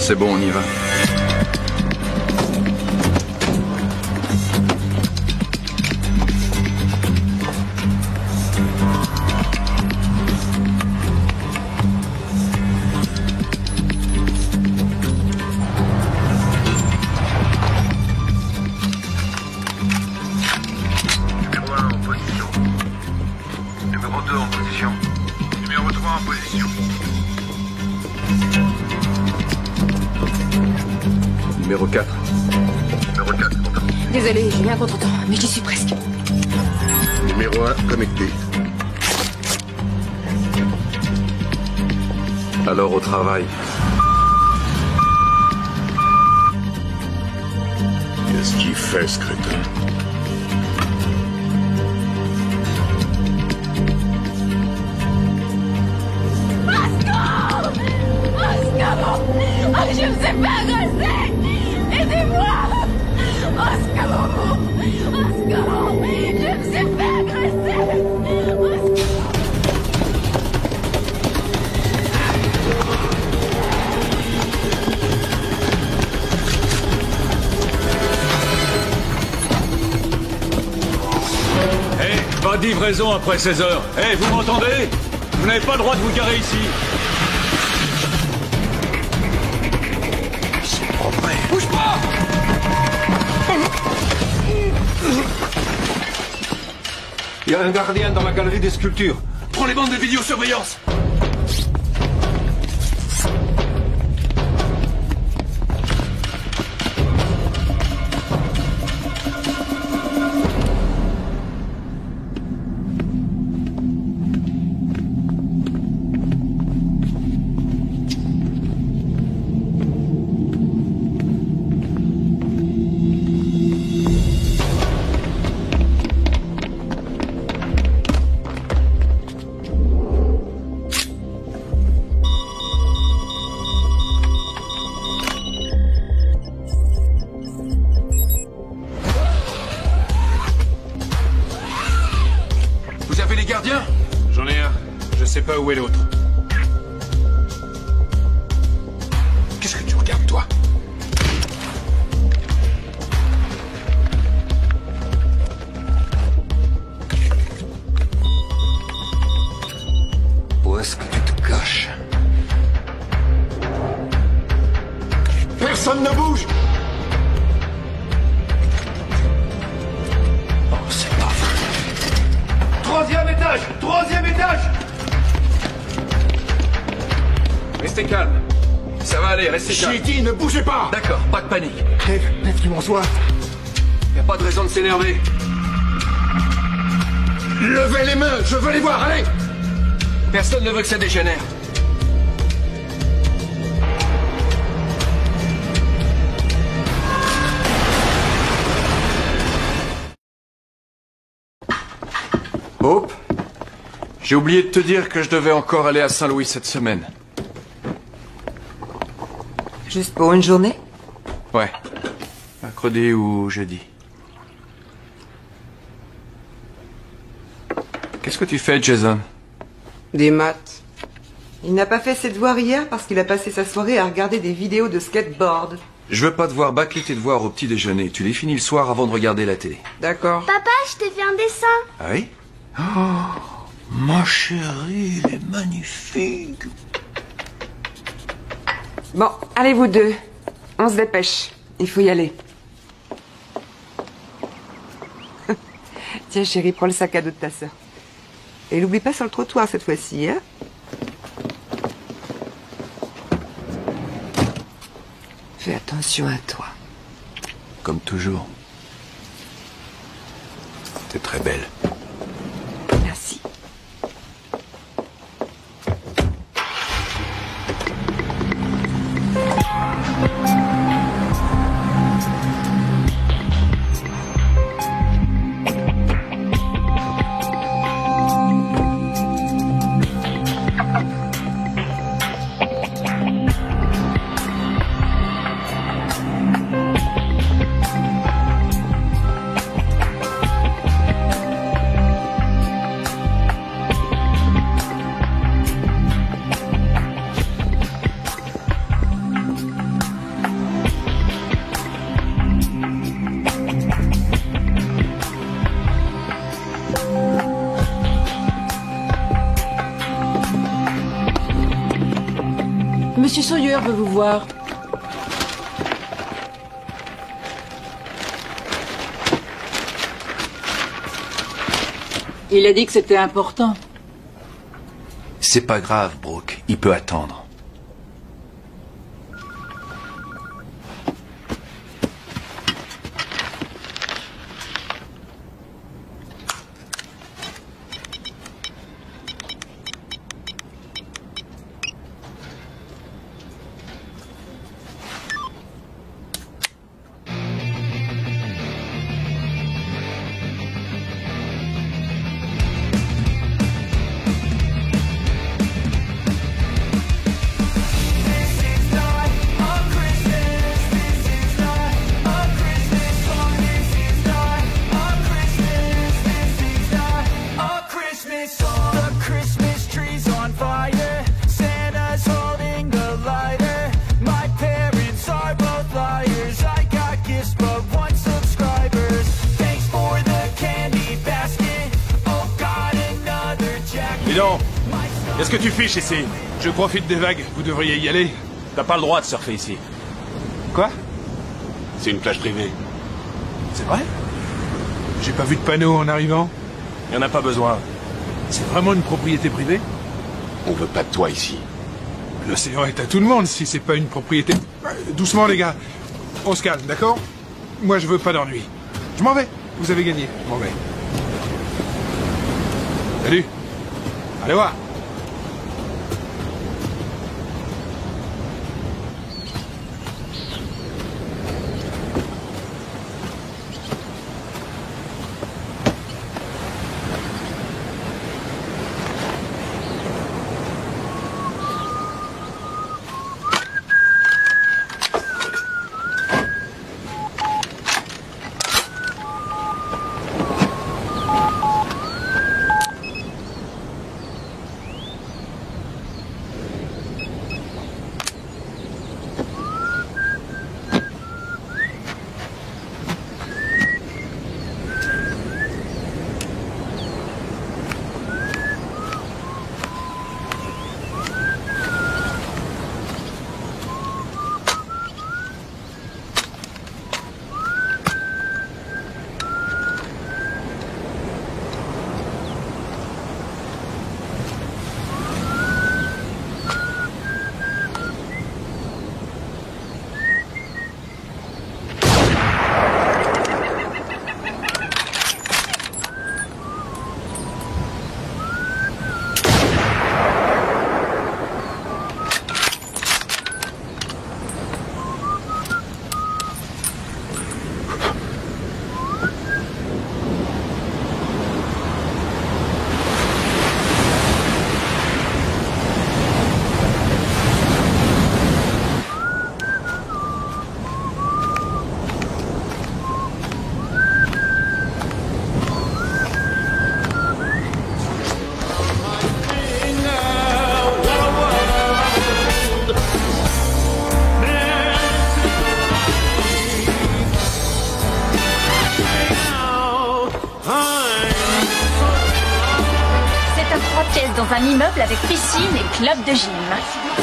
C'est bon, on y va. Numéro 4. Désolé, j'ai mis un contre-temps, mais j'y suis presque. Numéro 1, connecté. Alors au travail. Qu'est-ce qu'il fait, ce crétin? Oh, je me suis fait agresser! Aidez-moi! Oscar! Oscar! Je me suis fait agresser! Hey, pas de livraison après 16 heures. Hey, vous m'entendez? Vous n'avez pas le droit de vous garer ici. Bouge pas! Il y a un gardien dans la galerie des sculptures. Prends les bandes de vidéosurveillance. J'en ai un. Je sais pas où est l'autre. Qu'est-ce que tu regardes, toi? Où est-ce que tu te caches? Personne ne bouge! Oh, c'est pas vrai. Troisième étage! Troisième étage! Restez calme. Ça va aller, restez calme. J'ai dit, ne bougez pas! D'accord, pas de panique. Dave, tu m'en sois. Y a pas de raison de s'énerver. Levez les mains, je veux les voir, allez! Personne ne veut que ça dégénère. Hope, j'ai oublié de te dire que je devais encore aller à Saint-Louis cette semaine. Juste pour une journée? Ouais, mercredi ou jeudi. Qu'est-ce que tu fais, Jason? Des maths. Il n'a pas fait ses devoirs hier parce qu'il a passé sa soirée à regarder des vidéos de skateboard. Je veux pas devoir bâcler tes devoirs au petit déjeuner. Tu les finis le soir avant de regarder la télé. D'accord. Papa, je t'ai fait un dessin. Ah oui? Oh, ma chérie, il est magnifique. Bon, allez vous deux. On se dépêche. Il faut y aller. Tiens chérie, prends le sac à dos de ta sœur. Et l'oublie pas sur le trottoir cette fois-ci, hein? Fais attention à toi. Comme toujours. T'es très belle. Merci. Sawyer veut vous voir. Il a dit que c'était important. C'est pas grave, Brooke. Il peut attendre. Qu'est-ce que tu fiches ici? Je profite des vagues, vous devriez y aller. T'as pas le droit de surfer ici. Quoi? C'est une plage privée. C'est vrai? J'ai pas vu de panneau en arrivant. Y en a pas besoin. C'est vraiment une propriété privée? On veut pas de toi ici. L'océan est à tout le monde si c'est pas une propriété... Doucement les gars. On se calme, d'accord? Moi je veux pas d'ennui. Je m'en vais. Vous avez gagné. Je m'en vais. Salut. Allez voir. Dans un immeuble avec piscine et club de gym.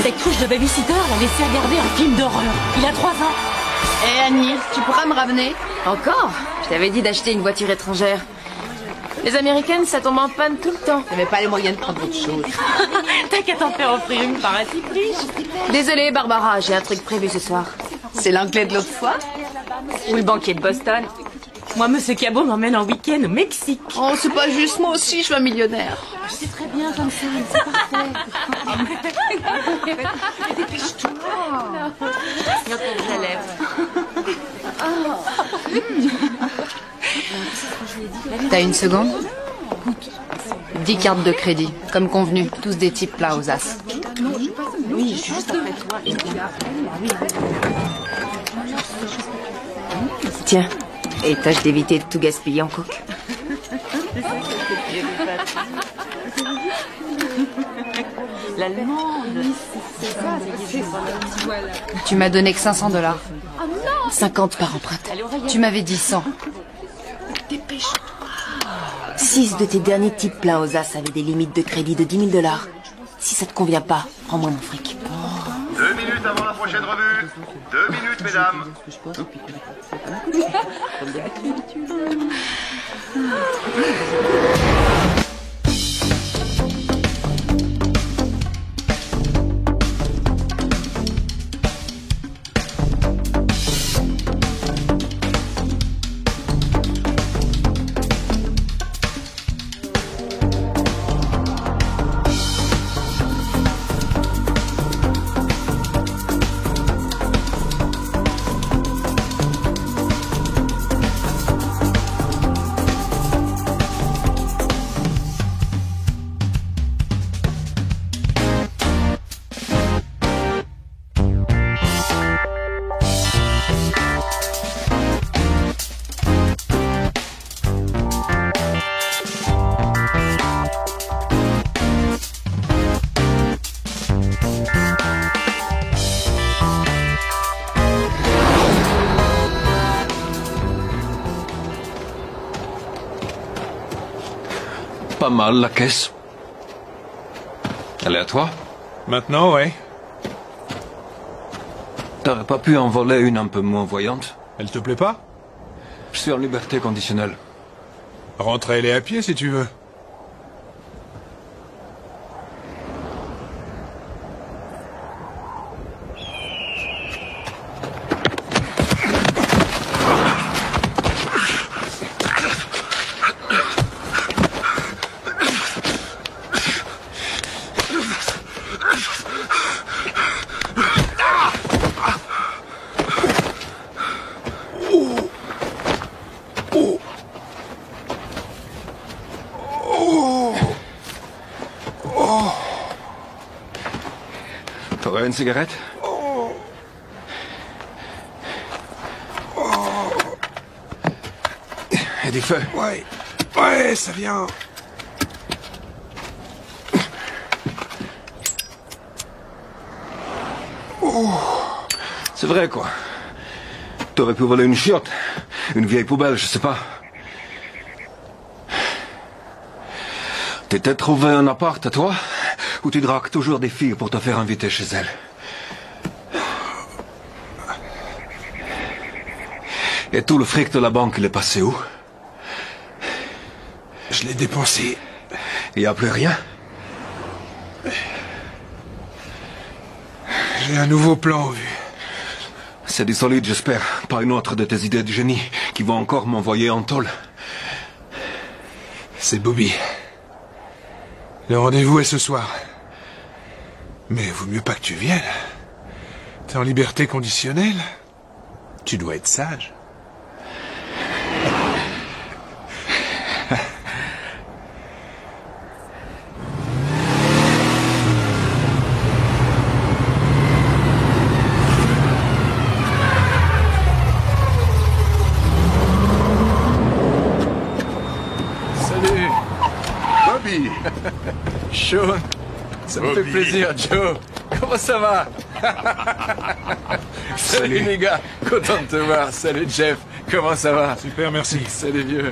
Cette couche de babysitter l'a laissé regarder un film d'horreur. Il a 3 ans. Hé Annie, tu pourras me ramener? Encore? Je t'avais dit d'acheter une voiture étrangère. Les américaines, ça tombe en panne tout le temps. J'avais pas les moyens de prendre autre chose. T'as qu'à t'en faire offrir une par un type riche. Désolée Barbara, j'ai un truc prévu ce soir. C'est l'anglais de l'autre fois? Ou le banquier de Boston? Moi, monsieur Cabot m'emmène en week-end au Mexique. Oh, c'est pas juste, moi aussi, je suis un millionnaire. C'est très bien comme ça, c'est parfait. Dépêche-toi. T'as une seconde? 10 cartes de crédit, comme convenu, tous des types plats aux as. Oui, je suis juste après toi. Tiens, et tâche d'éviter de tout gaspiller en coke. L'allemande. Tu m'as donné que $500. 50 par empreinte. Tu m'avais dit 100. 6 de tes derniers types pleins aux as avaient des limites de crédit de $10 000. Si ça te convient pas, rends-moi mon fric. 2 minutes 2 minutes, mesdames. Pas mal, la caisse. Elle est à toi? Maintenant, ouais. T'aurais pas pu en voler une un peu moins voyante? Elle te plaît pas? Je suis en liberté conditionnelle. Rentre-les à pied si tu veux. T'aurais une cigarette? Et du feu? Ouais. Ouais, ça vient. C'est vrai, quoi. T'aurais pu voler une chiotte. Une vieille poubelle, je sais pas. T'étais trouvé un appart à toi? Ou tu dragues toujours des filles pour te faire inviter chez elles? Et tout le fric de la banque, il est passé où? Je l'ai dépensé. Il n'y a plus rien? J'ai un nouveau plan en vue. C'est du solide, j'espère. Pas une autre de tes idées de génie qui va encore m'envoyer en tôle. C'est Bobby. Le rendez-vous est ce soir. Mais vaut mieux pas que tu viennes. T'es en liberté conditionnelle. Tu dois être sage. Salut. Bobby. Sean. Ça me fait plaisir, Joe. Comment ça va? Salut les gars, content de te voir. Salut Jeff, comment ça va? Super, merci. Salut vieux.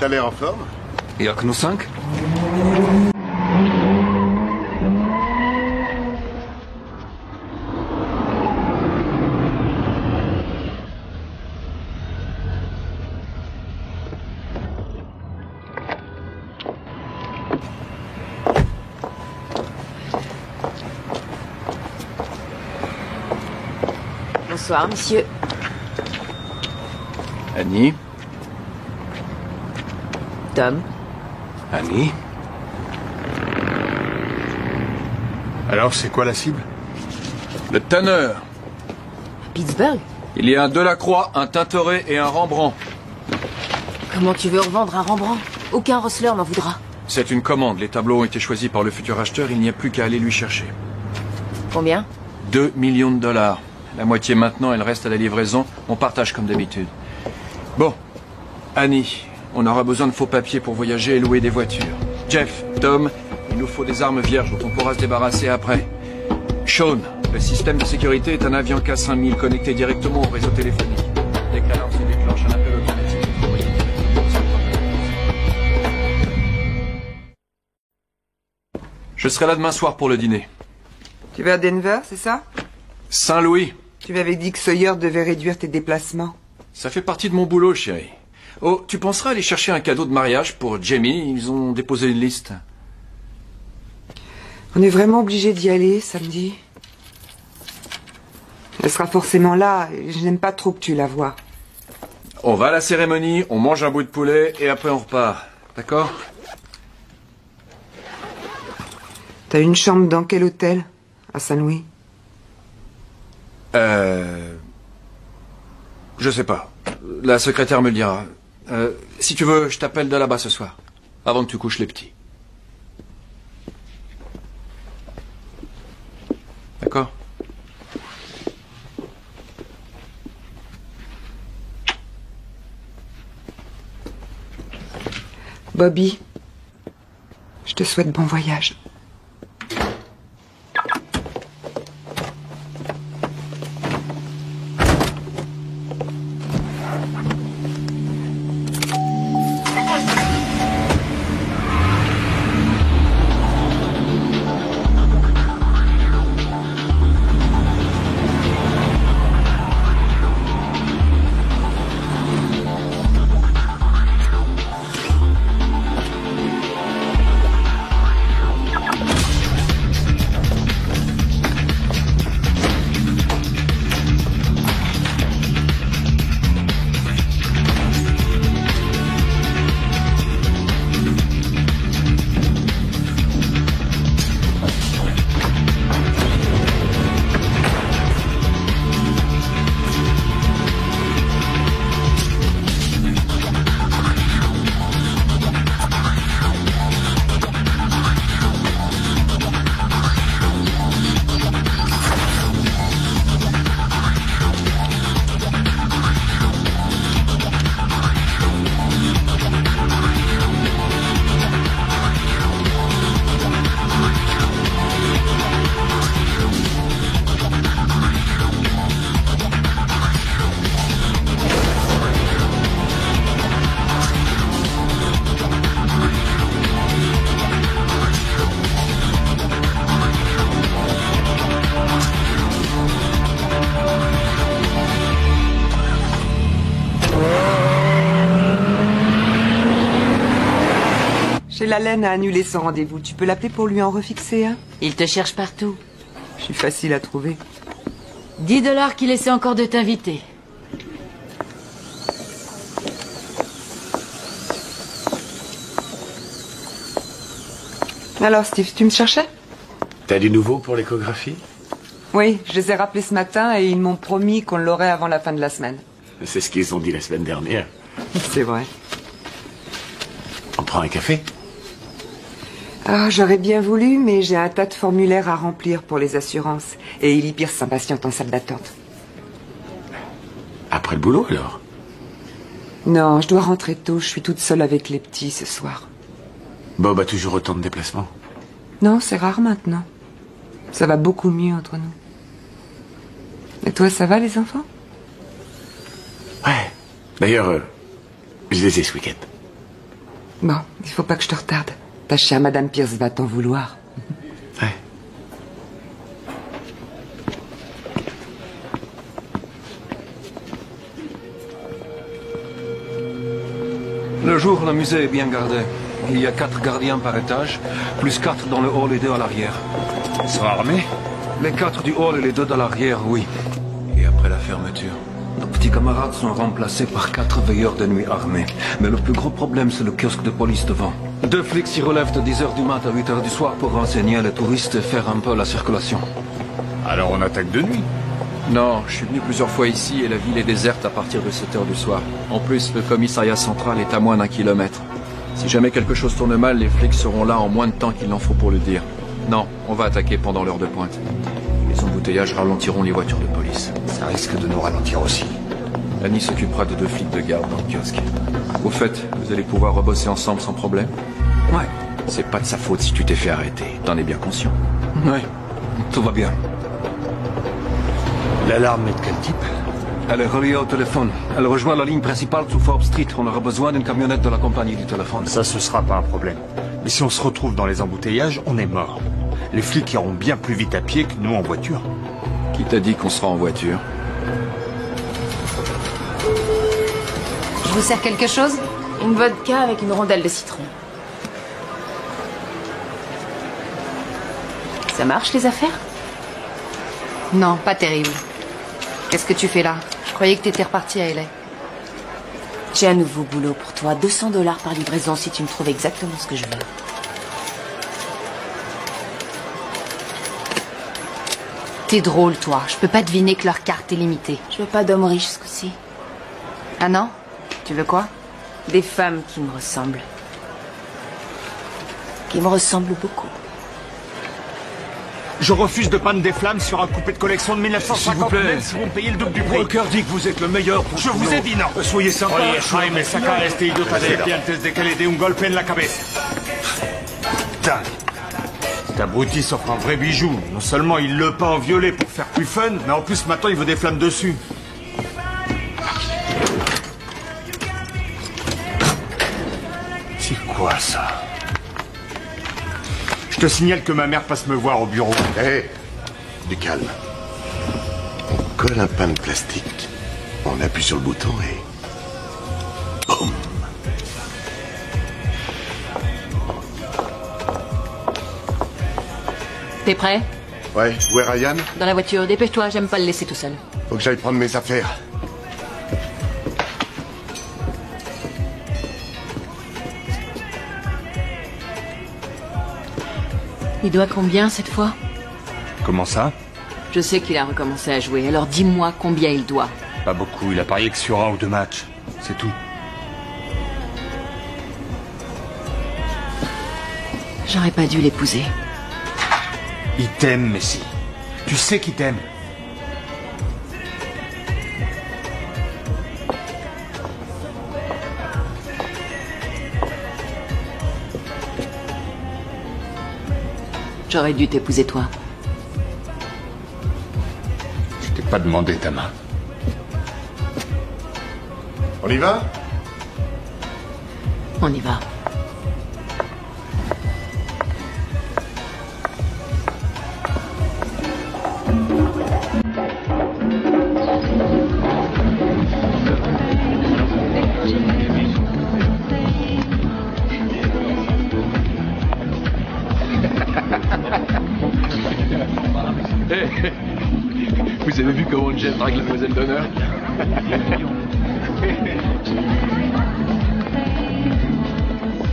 T'as l'air en forme? Il n'y a que nous 5? Bonsoir, monsieur. Annie? Tom. Annie? Alors, c'est quoi la cible? Le tanneur. Pittsburgh? Il y a un Delacroix, un Tintoret et un Rembrandt. Comment tu veux revendre un Rembrandt? Aucun Rosler n'en voudra. C'est une commande. Les tableaux ont été choisis par le futur acheteur. Il n'y a plus qu'à aller lui chercher. Combien? 2 millions de dollars. La moitié maintenant, elle reste à la livraison. On partage comme d'habitude. Bon. Annie, on aura besoin de faux papiers pour voyager et louer des voitures. Jeff, Tom, il nous faut des armes vierges dont on pourra se débarrasser après. Sean, le système de sécurité est un avion K5000 connecté directement au réseau téléphonique. Dès que l'alarme se déclenche, un appel automatique est envoyé directement sur le portable. Je serai là demain soir pour le dîner. Tu vas à Denver, c'est ça? Saint-Louis. Tu m'avais dit que Sawyer devait réduire tes déplacements. Ça fait partie de mon boulot, chérie. Oh, tu penseras aller chercher un cadeau de mariage pour Jamie? Ils ont déposé une liste. On est vraiment obligé d'y aller samedi. Elle sera forcément là, et je n'aime pas trop que tu la vois. On va à la cérémonie, on mange un bout de poulet, et après on repart. D'accord? T'as une chambre dans quel hôtel? À Saint-Louis? Je sais pas. La secrétaire me le dira. Si tu veux, je t'appelle de là-bas ce soir. Avant que tu couches les petits. D'accord? Bobby, je te souhaite bon voyage. La laine a annulé son rendez-vous. Tu peux l'appeler pour lui en refixer un? Il te cherche partout. Je suis facile à trouver. 10 $ qu'il essaie encore de t'inviter. Alors, Steve, tu me cherchais? T'as du nouveau pour l'échographie? Oui, je les ai rappelés ce matin et ils m'ont promis qu'on l'aurait avant la fin de la semaine. C'est ce qu'ils ont dit la semaine dernière. C'est vrai. On prend un café? Ah, j'aurais bien voulu, mais j'ai un tas de formulaires à remplir pour les assurances. Et Ellie Pierce s'impatiente en salle d'attente. Après le boulot, alors? Non, je dois rentrer tôt. Je suis toute seule avec les petits ce soir. Bob a toujours autant de déplacements? Non, c'est rare maintenant. Ça va beaucoup mieux entre nous. Et toi, ça va, les enfants? Ouais. D'ailleurs, je les ai ce week-end. Bon, il faut pas que je te retarde. Ta chère Madame Pierce va t'en vouloir. Ouais. Le jour, le musée est bien gardé. Il y a 4 gardiens par étage, plus 4 dans le hall et 2 à l'arrière. Ils sont armés? Les 4 du hall et les 2 de l'arrière, oui. Et après la fermeture, nos petits camarades sont remplacés par 4 veilleurs de nuit armés. Mais le plus gros problème, c'est le kiosque de police devant. 2 flics s'y relèvent de 10h du mat à 8h du soir pour renseigner les touristes et faire un peu la circulation. Alors on attaque de nuit? Non, je suis venu plusieurs fois ici et la ville est déserte à partir de 7h du soir. En plus, le commissariat central est à moins d'1 kilomètre. Si jamais quelque chose tourne mal, les flics seront là en moins de temps qu'il n'en faut pour le dire. Non, on va attaquer pendant l'heure de pointe. Les embouteillages ralentiront les voitures de police. Ça risque de nous ralentir aussi. Annie s'occupera de 2 flics de garde dans le kiosque. Au fait, vous allez pouvoir rebosser ensemble sans problème? Ouais. C'est pas de sa faute si tu t'es fait arrêter. T'en es bien conscient. Ouais. Tout va bien. L'alarme est de quel type? Elle est reliée au téléphone. Elle rejoint la ligne principale sous Forbes Street. On aura besoin d'une camionnette de la compagnie du téléphone. Ça, ce sera pas un problème. Mais si on se retrouve dans les embouteillages, on est mort. Les flics iront bien plus vite à pied que nous en voiture. Qui t'a dit qu'on sera en voiture? Je vous sers quelque chose? Une vodka avec une rondelle de citron. Ça marche, les affaires? Non, pas terrible. Qu'est-ce que tu fais là? Je croyais que t'étais reparti à LA. J'ai un nouveau boulot pour toi. 200 $ par livraison si tu me trouves exactement ce que je veux. T'es drôle, toi. Je peux pas deviner que leur carte est limitée. Je veux pas d'hommes riches ce coup-ci. Ah non? Tu veux quoi? Des femmes qui me ressemblent. Qui me ressemblent beaucoup. Je refuse de peindre des flammes sur un coupé de collection de 1950, S'il vous plaît. même si vous me payez le double du prix. Broker dit que vous êtes le meilleur pour Je vous ai dit non. Soyez sympa. Oye, Jaime, saca este idiota de aquí antes de que le dé un golpe en la cabeza. Putain. Cet abruti s'offre un vrai bijou. Non seulement il le peint en violet pour faire plus fun, mais en plus maintenant il veut des flammes dessus. C'est quoi ça? Je te signale que ma mère passe me voir au bureau. Hé, du calme. On colle un pain de plastique, on appuie sur le bouton et... Boum. T'es prêt? Ouais, où est Ryan? Dans la voiture. Dépêche-toi, j'aime pas le laisser tout seul. Faut que j'aille prendre mes affaires. Il doit combien cette fois? Comment ça? Je sais qu'il a recommencé à jouer, alors dis-moi combien il doit. Pas beaucoup, il a parié que sur 1 ou 2 matchs. C'est tout. J'aurais pas dû l'épouser. Il t'aime, Messi. Tu sais qu'il t'aime. J'aurais dû t'épouser toi. Je t'ai pas demandé ta main. On y va? On y va. Vous avez vu comment Jeff drague la demoiselle d'honneur?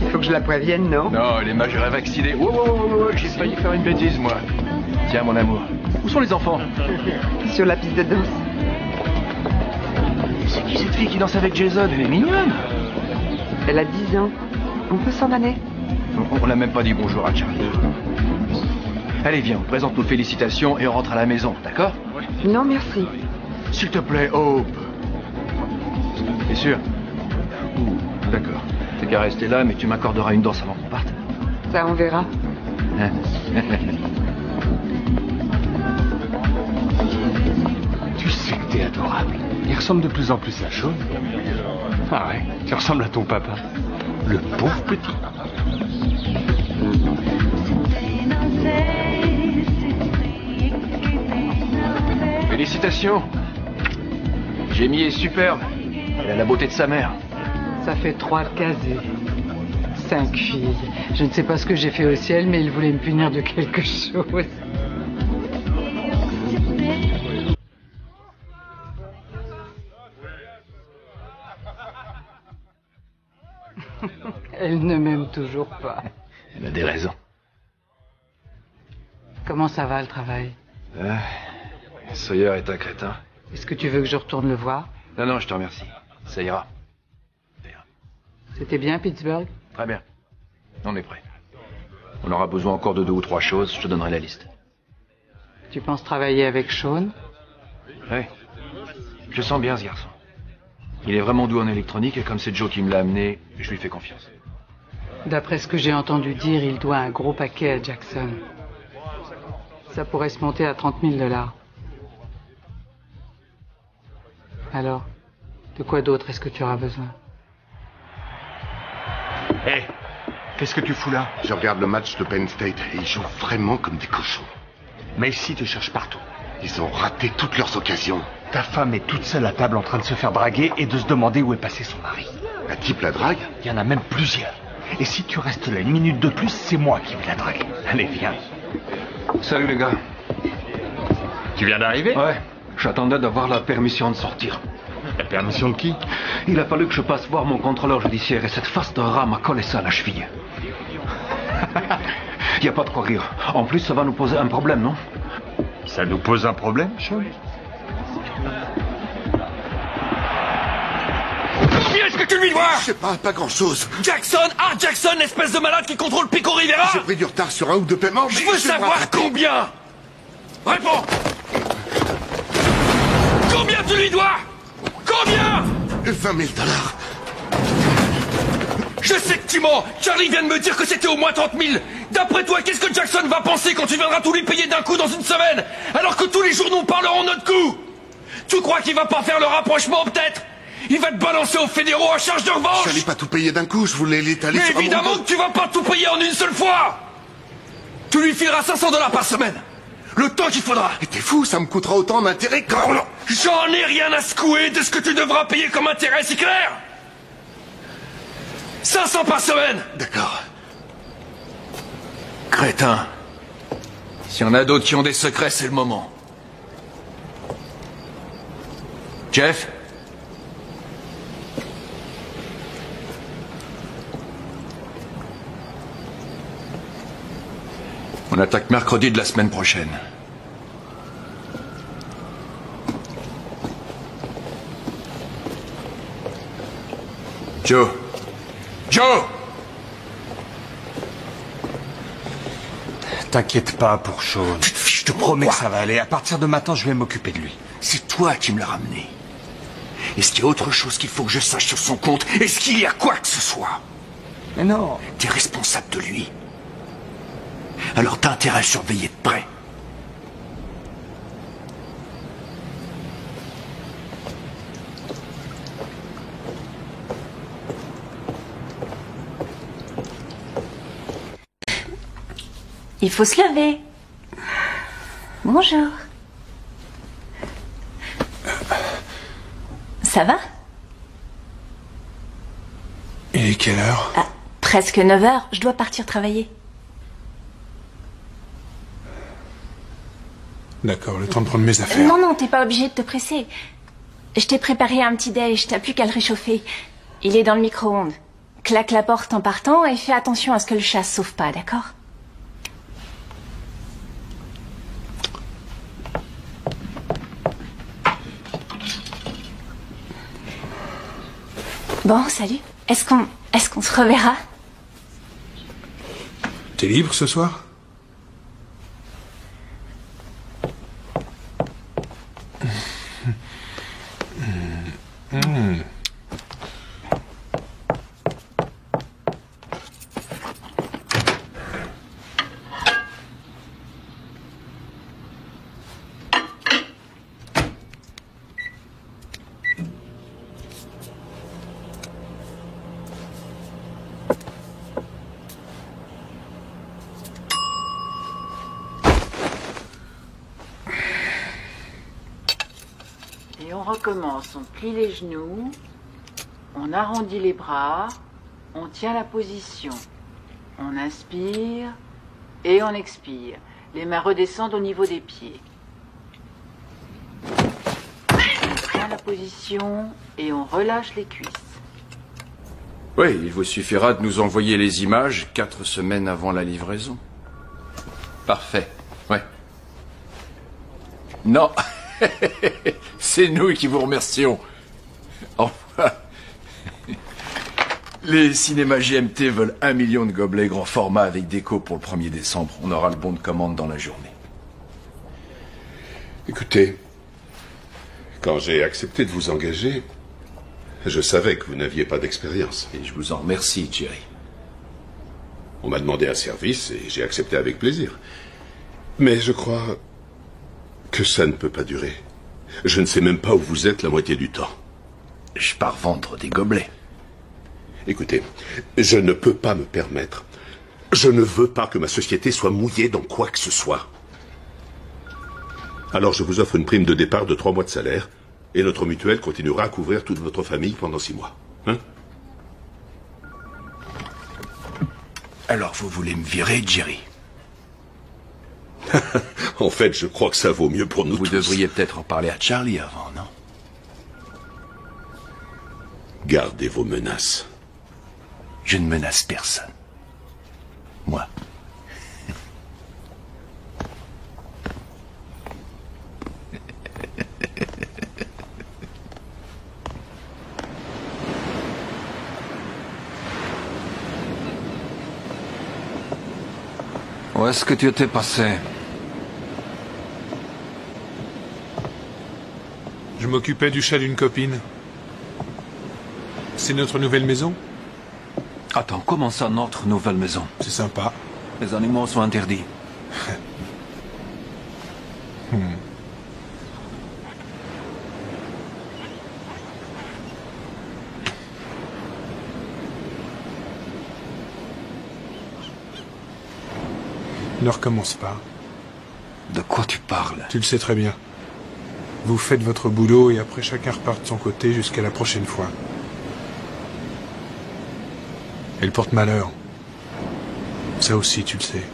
Il faut que je la prévienne, non? Non, elle est majeure et vaccinée. Oh, j'ai failli faire une bêtise, moi. Tiens, mon amour. Où sont les enfants? Sur la piste de danse. C'est qui cette fille qui danse avec Jason? Elle est mignonne. Elle a 10 ans. On peut s'en aller? On n'a même pas dit bonjour à Charlie. Allez, viens, on présente nos félicitations et on rentre à la maison, d'accord? Non, merci. S'il te plaît, Hope. T'es sûr? D'accord. T'es qu'à rester là, mais tu m'accorderas une danse avant qu'on parte. Ça, on verra. Tu sais que t'es adorable. Il ressemble de plus en plus à Sean. Ah ouais, tu ressembles à ton papa. Le pauvre petit. Félicitations. Jamie est superbe. Elle a la beauté de sa mère. Ça fait 3 casés. 5 filles. Je ne sais pas ce que j'ai fait au ciel, mais il voulait me punir de quelque chose. Elle ne m'aime toujours pas. Elle a des raisons. Comment ça va, le travail? Sawyer est un crétin. Est-ce que tu veux que je retourne le voir? Non, je te remercie. Ça ira. C'était bien, Pittsburgh? Très bien. On est prêt. On aura besoin encore de 2 ou 3 choses. Je te donnerai la liste. Tu penses travailler avec Sean? Oui. Je sens bien ce garçon. Il est vraiment doux en électronique et comme c'est Joe qui me l'a amené, je lui fais confiance. D'après ce que j'ai entendu dire, il doit un gros paquet à Jackson. Ça pourrait se monter à 30 000 $. Alors, de quoi d'autre est-ce que tu auras besoin? Hé, qu'est-ce que tu fous là? Je regarde le match de Penn State et ils jouent vraiment comme des cochons. Mais ici, tu cherches partout. Ils ont raté toutes leurs occasions. Ta femme est toute seule à table en train de se faire draguer et de se demander où est passé son mari. Un type la drague? Il y en a même plusieurs. Et si tu restes là une minute de plus, c'est moi qui vais la draguer. Allez, viens. Salut les gars. Tu viens d'arriver? Ouais, j'attendais d'avoir la permission de sortir. La permission de qui? Il a fallu que je passe voir mon contrôleur judiciaire et cette face de rat m'a collé ça à la cheville. Y a pas de quoi rire. En plus, ça va nous poser un problème, non? Ça nous pose un problème, Sean? Combien est-ce que tu lui dois? Je sais pas grand-chose. Jackson, Art Jackson, l'espèce de malade qui contrôle Pico Rivera? J'ai pris du retard sur un ou deux paiements, mais je veux savoir combien. Réponds. Combien tu lui dois? Combien? 20 000 $. Je sais que tu mens. Charlie vient de me dire que c'était au moins 30 000. D'après toi, qu'est-ce que Jackson va penser quand tu viendras tout lui payer d'un coup dans une semaine, alors que tous les journaux parleront notre coup? Tu crois qu'il va pas faire le rapprochement, peut-être? Il va te balancer aux fédéraux en charge de revanche. Je n'allais pas tout payer d'un coup, je voulais l'étaler sur un montant. Évidemment que tu vas pas tout payer en une seule fois. Tu lui fileras 500 $ par semaine. Le temps qu'il faudra. Et t'es fou, ça me coûtera autant d'intérêt que... J'en ai rien à secouer de ce que tu devras payer comme intérêt, c'est clair? 500 par semaine. D'accord. Crétin. S'il y en a d'autres qui ont des secrets, c'est le moment. Jeff? On attaque mercredi de la semaine prochaine. Joe. Joe! T'inquiète pas pour Sean. Je te promets que ça va aller. À partir de maintenant, je vais m'occuper de lui. C'est toi qui me l'as ramené. Est-ce qu'il y a autre chose qu'il faut que je sache sur son compte? Est-ce qu'il y a quoi que ce soit? Mais non. T'es responsable de lui. Alors t'as intérêt à surveiller de près. Il faut se lever. Bonjour. Ça va? Il est quelle heure? Ah, presque 9 h. Je dois partir travailler. D'accord, le temps de prendre mes affaires. Non, t'es pas obligé de te presser. Je t'ai préparé un petit déj, t'as plus qu'à le réchauffer. Il est dans le micro-ondes. Claque la porte en partant et fais attention à ce que le chat se sauve pas, d'accord? Bon, salut. Est-ce qu'on se reverra? T'es libre ce soir? Et on recommence, on plie les genoux, on arrondit les bras, on tient la position. On inspire et on expire. Les mains redescendent au niveau des pieds. On tient la position et on relâche les cuisses. Oui, il vous suffira de nous envoyer les images 4 semaines avant la livraison. Parfait, ouais. Non, c'est nous qui vous remercions. Enfin, les cinémas GMT veulent 1 million de gobelets grand format avec déco pour le 1er décembre. On aura le bon de commande dans la journée. Écoutez, quand j'ai accepté de vous engager, je savais que vous n'aviez pas d'expérience. Et je vous en remercie, Jerry. On m'a demandé un service et j'ai accepté avec plaisir. Mais je crois que ça ne peut pas durer. Je ne sais même pas où vous êtes la moitié du temps. Je pars vendre des gobelets. Écoutez, je ne peux pas me permettre. Je ne veux pas que ma société soit mouillée dans quoi que ce soit. Alors je vous offre une prime de départ de 3 mois de salaire, Et notre mutuelle continuera à couvrir toute votre famille pendant 6 mois. Hein? Alors vous voulez me virer, Jerry? En fait, je crois que ça vaut mieux pour nous tous. Vous devriez peut-être en parler à Charlie avant, non? Gardez vos menaces. Je ne menace personne. Moi. Où est-ce que tu étais passé? Je m'occupais du chat d'une copine. C'est notre nouvelle maison? Attends, comment ça, notre nouvelle maison? C'est sympa. Les animaux sont interdits. Ne recommence pas. De quoi tu parles? Tu le sais très bien. Vous faites votre boulot et après chacun repart de son côté jusqu'à la prochaine fois. Elle porte malheur. Ça aussi, tu le sais.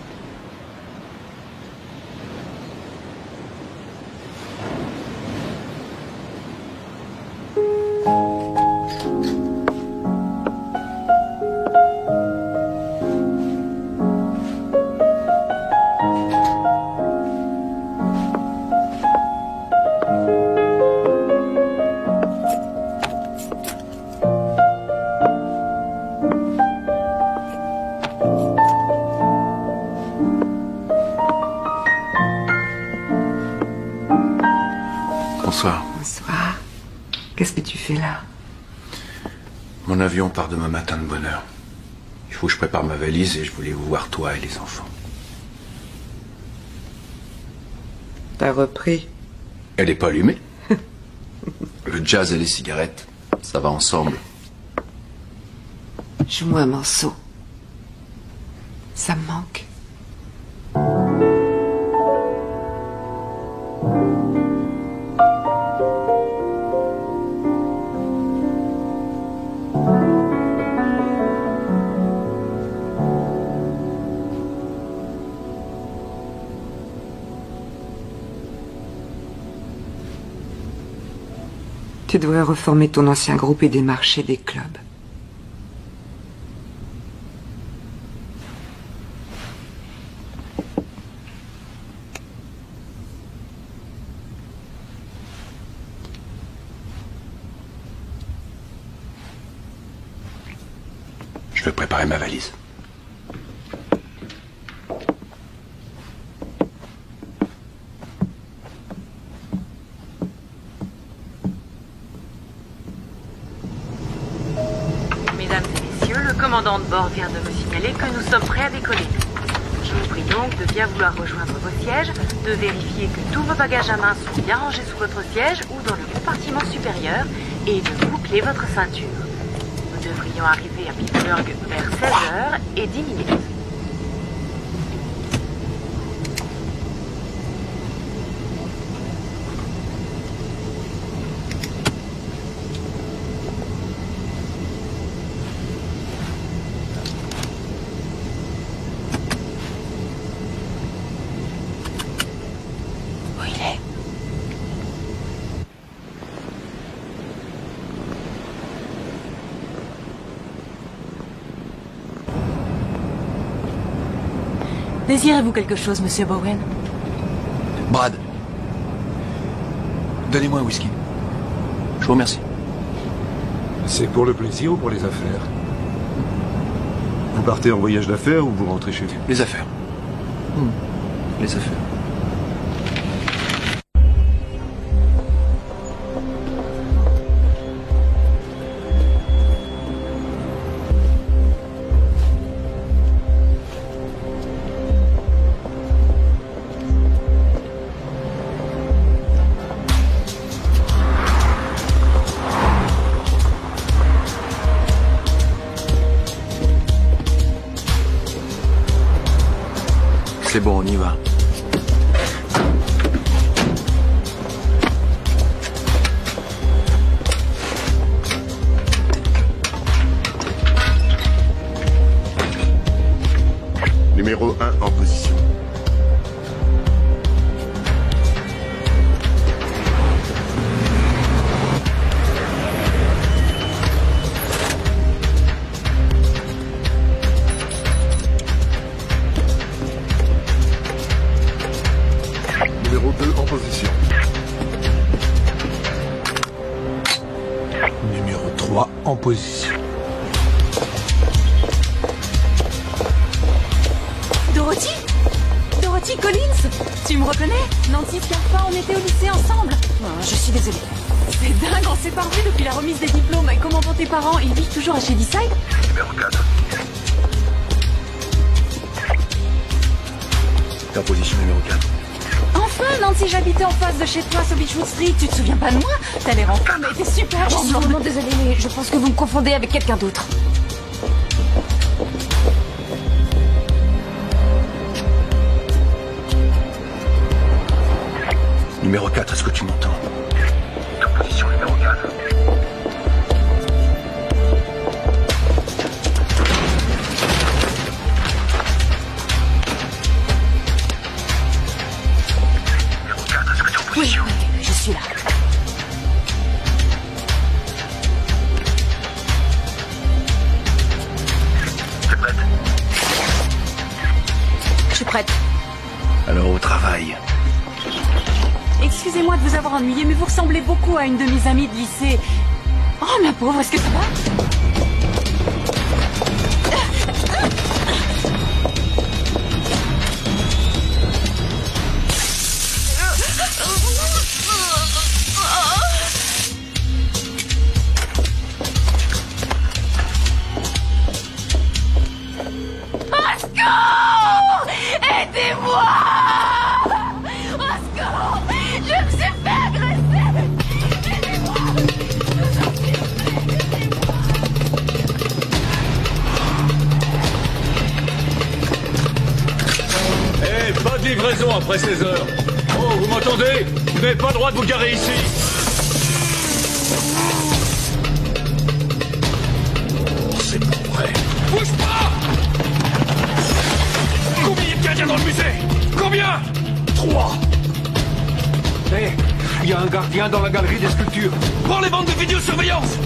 Bonsoir. Bonsoir. Qu'est-ce que tu fais là? Mon avion part demain matin de bonne heure. Il faut que je prépare ma valise et je voulais vous voir toi et les enfants. T'as repris? Elle est pas allumée. Le jazz et les cigarettes, ça va ensemble. Joue-moi un morceau. Ça me manque. Tu devrais reformer ton ancien groupe et démarcher des clubs. Je vais préparer ma valise. Mesdames et messieurs, le commandant de bord vient de me signaler que nous sommes prêts à décoller. Je vous prie donc de bien vouloir rejoindre vos sièges, de vérifier que tous vos bagages à main sont bien rangés sous votre siège ou dans le compartiment supérieur et de boucler votre ceinture. Nous devrions arriver à Pittsburgh vers 16h et 10 minutes. Où il est? Désirez-vous quelque chose, Monsieur Bowen? Brad, donnez-moi un whisky. Je vous remercie. C'est pour le plaisir ou pour les affaires? Vous partez en voyage d'affaires ou vous rentrez chez vous? Les affaires. Les affaires. C'est bon, on y va. Numéro 1 en position. Numéro 2 en position. Numéro 3 en position. Dorothy Dorothy Collins? Tu me reconnais? Nancy Scarpa, on était au lycée ensemble. Oh, je suis désolée. C'est dingue, on s'est pas revus depuis la remise des diplômes. Et comment vont tes parents? Ils vivent toujours à Shadyside? Numéro 4. T'es en position numéro 4. Enfin, Nancy, j'habitais en face de chez toi, sur Beechwood Street. Tu te souviens pas de moi? T'as l'air en femme, mais t'es super. Je suis vraiment désolée, mais je pense que vous me confondez avec quelqu'un d'autre. Numéro 4, est-ce que tu m'entends? T'es en position numéro 4. Numéro 4, est-ce que t'es en position? Oui, je suis là. T'es prête? Je suis prête. Alors au travail. Excusez-moi de vous avoir ennuyé, mais vous ressemblez beaucoup à une de mes amies de lycée. Oh, ma pauvre, est-ce que ça va? Au secours! Aidez-moi! Au secours! Je me suis fait agresser! Eh, pas de livraison après 16 heures. Oh, vous m'entendez? Vous n'avez pas le droit de vous garer ici. C'est pas vrai. Bouge pas! Combien il y a de gardiens dans le musée? Combien? 3. Hé, il y a un gardien dans la galerie des sculptures. Prends les bandes de vidéosurveillance!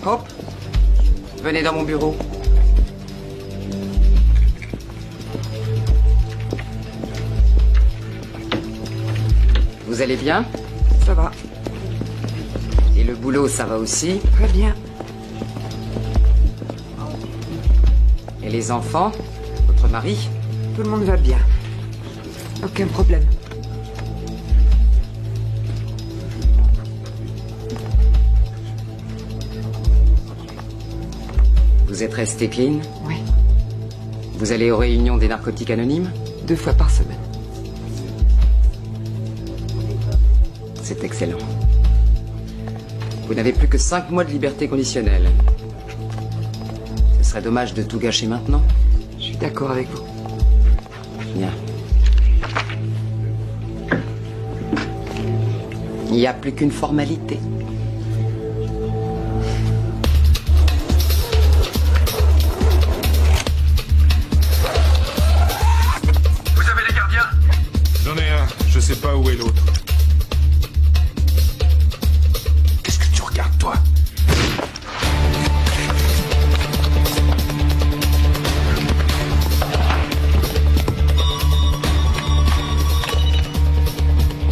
Hop, venez dans mon bureau. Vous allez bien? Ça va. Et le boulot, ça va aussi? Très bien. Et les enfants? Votre mari? Tout le monde va bien. Aucun problème. Vous êtes resté clean? Oui. Vous allez aux réunions des narcotiques anonymes? 2 fois par semaine. C'est excellent. Vous n'avez plus que 5 mois de liberté conditionnelle. Ce serait dommage de tout gâcher maintenant. Je suis d'accord avec vous. Bien. Il n'y a plus qu'une formalité. J'en ai un, je sais pas où est l'autre. Qu'est-ce que tu regardes, toi?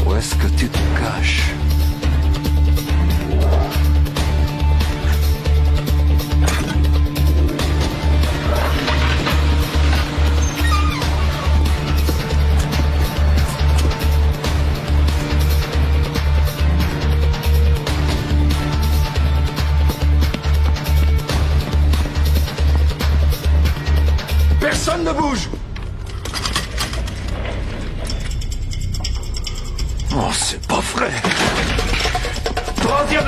Où est-ce que tu te caches?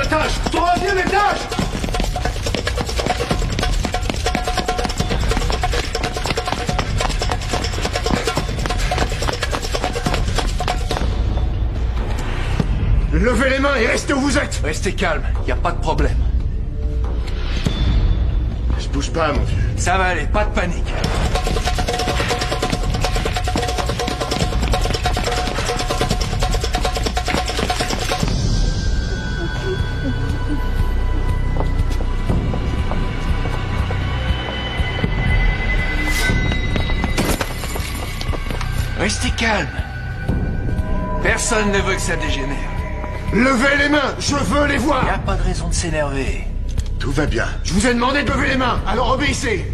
étage! Troisième étage! Levez les mains et restez où vous êtes! Restez calme, y a pas de problème. Je bouge pas, mon vieux. Ça va aller, pas de panique. Restez calme. Personne ne veut que ça dégénère. Levez les mains! Je veux les voir! Y a pas de raison de s'énerver. Tout va bien. Je vous ai demandé de lever les mains, alors obéissez!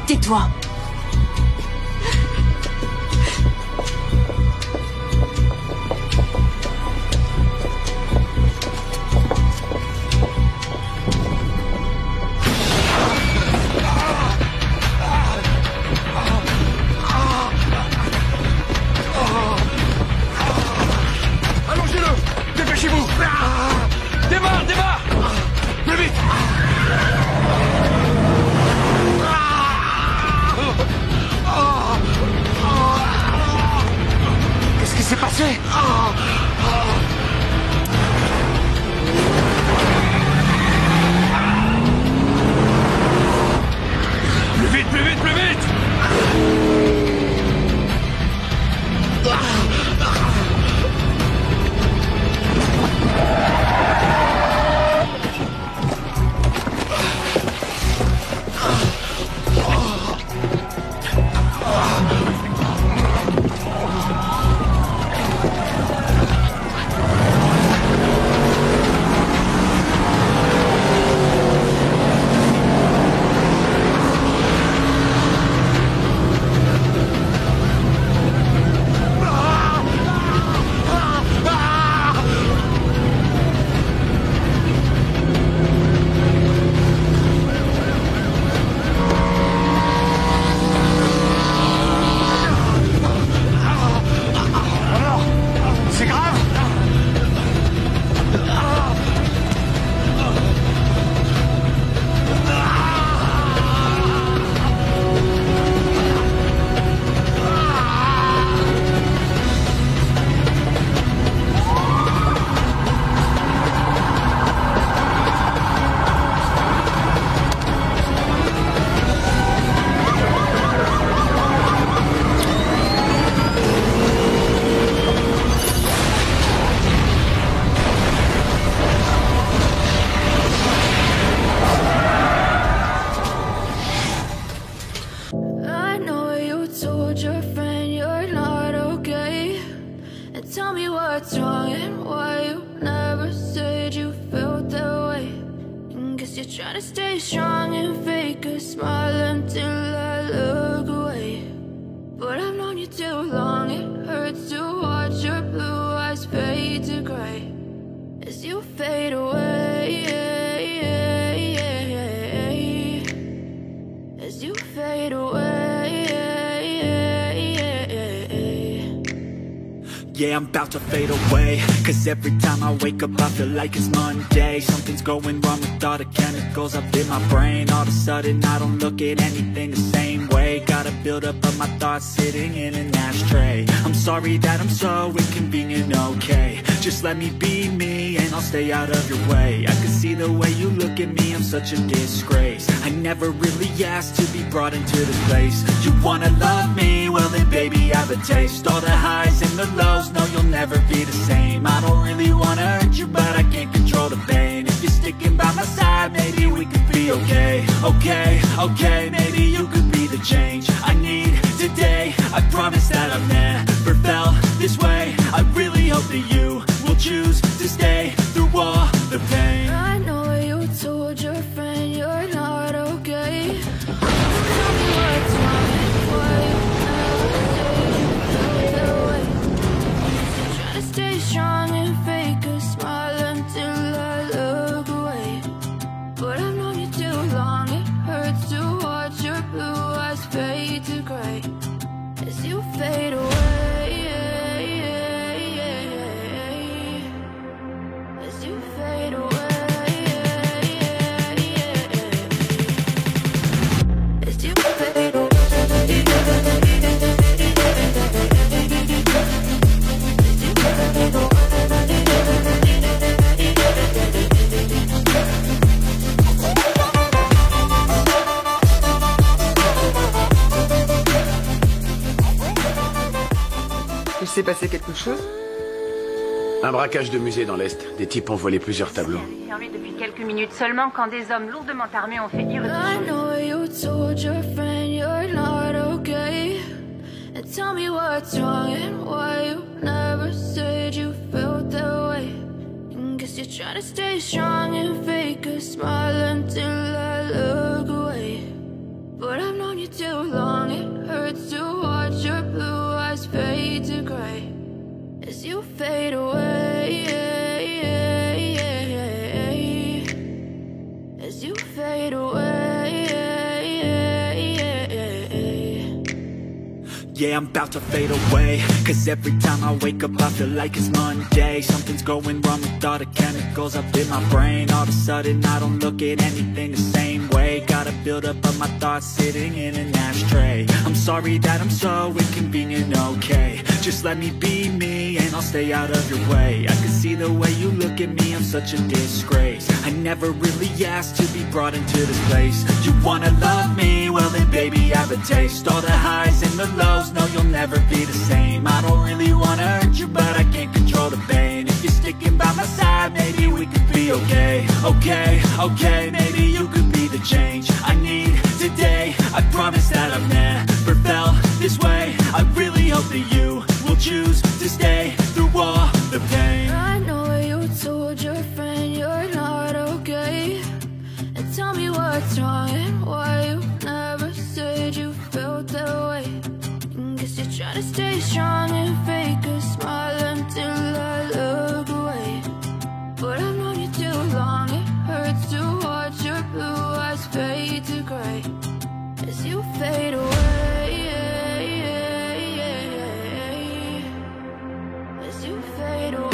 Tais-toi. Allongez-le! Dépêchez-vous! Démarre, démarre! Plus vite! Qu'est-ce qui s'est passé? Plus vite, plus vite, plus vite! C'est grave? I know you told your friend you're not okay. And tell me what's wrong and why you never said you felt that way. And guess you're trying to stay strong and fake a smile until I look away. But I've known you too long, it hurts to watch your blue eyes fade to gray as you fade away. As you fade away. Yeah, I'm about to fade away, cause every time I wake up I feel like it's Monday. Something's going wrong with all the chemicals up in my brain. All of a sudden I don't look at anything the same way. Got a build up of my thoughts sitting in an ashtray. I'm sorry that I'm so inconvenient, okay. Just let me be me and I'll stay out of your way. I can see the way you look at me, I'm such a disgrace. I never really asked to be brought into this place. You wanna love me? Well then baby I have a taste. All the highs and the lows, no you'll never be the same. I don't really wanna hurt you but I can't control the pain. If you're sticking by my side maybe we could be okay. Okay, maybe you could be the change I need today. I promise that I've never felt this way. I really hope that you will choose to stay through all the pain. I know you told your friend you're not okay. Tell me what's wrong and why you never said you felt that way. You're trying to stay strong and fake a smile until I look away. But I've known you too long, it hurts to watch your blue eyes fade to gray as you fade away. As you fade away. Il s'est passé quelque chose? Un braquage de musée dans l'Est. Des types ont volé plusieurs tableaux. Fermé depuis quelques minutes seulement quand des hommes lourdement armés ont fait irréduction. I know you told your friend you're not okay. And tell me what's wrong and why you never said you felt that way. And guess you're trying to stay strong and fake a smile until I look away. But I've known you too long, it hurts to watch your blue eyes fade to gray as you fade away. As you fade away. Yeah, I'm about to fade away, cause every time I wake up I feel like it's Monday. Something's going wrong with all the chemicals up in my brain. All of a sudden I don't look at anything the same way. Got a build up of my thoughts sitting in an ashtray. I'm sorry that I'm so inconvenient, okay. Just let me be me and I'll stay out of your way. I can see the way you look at me, I'm such a disgrace. I never really asked to be brought into this place. You wanna love me? Well then baby I have a taste. All the highs and the lows, no you'll never be the same. I don't really wanna hurt you but I can't control the pain. If you're sticking by my side maybe we could be okay. Okay, maybe you could be the change I need today. I promise that I've never felt this way. I really hope that you will choose to stay through all the pain. I know you told your friend you're not okay. And tell me what's wrong and why you never said you felt that way. And guess you're trying to stay strong and fake a smile until I look away. But I've known you too long, it hurts to watch your blue eyes fade to gray as you fade away. As you fade away.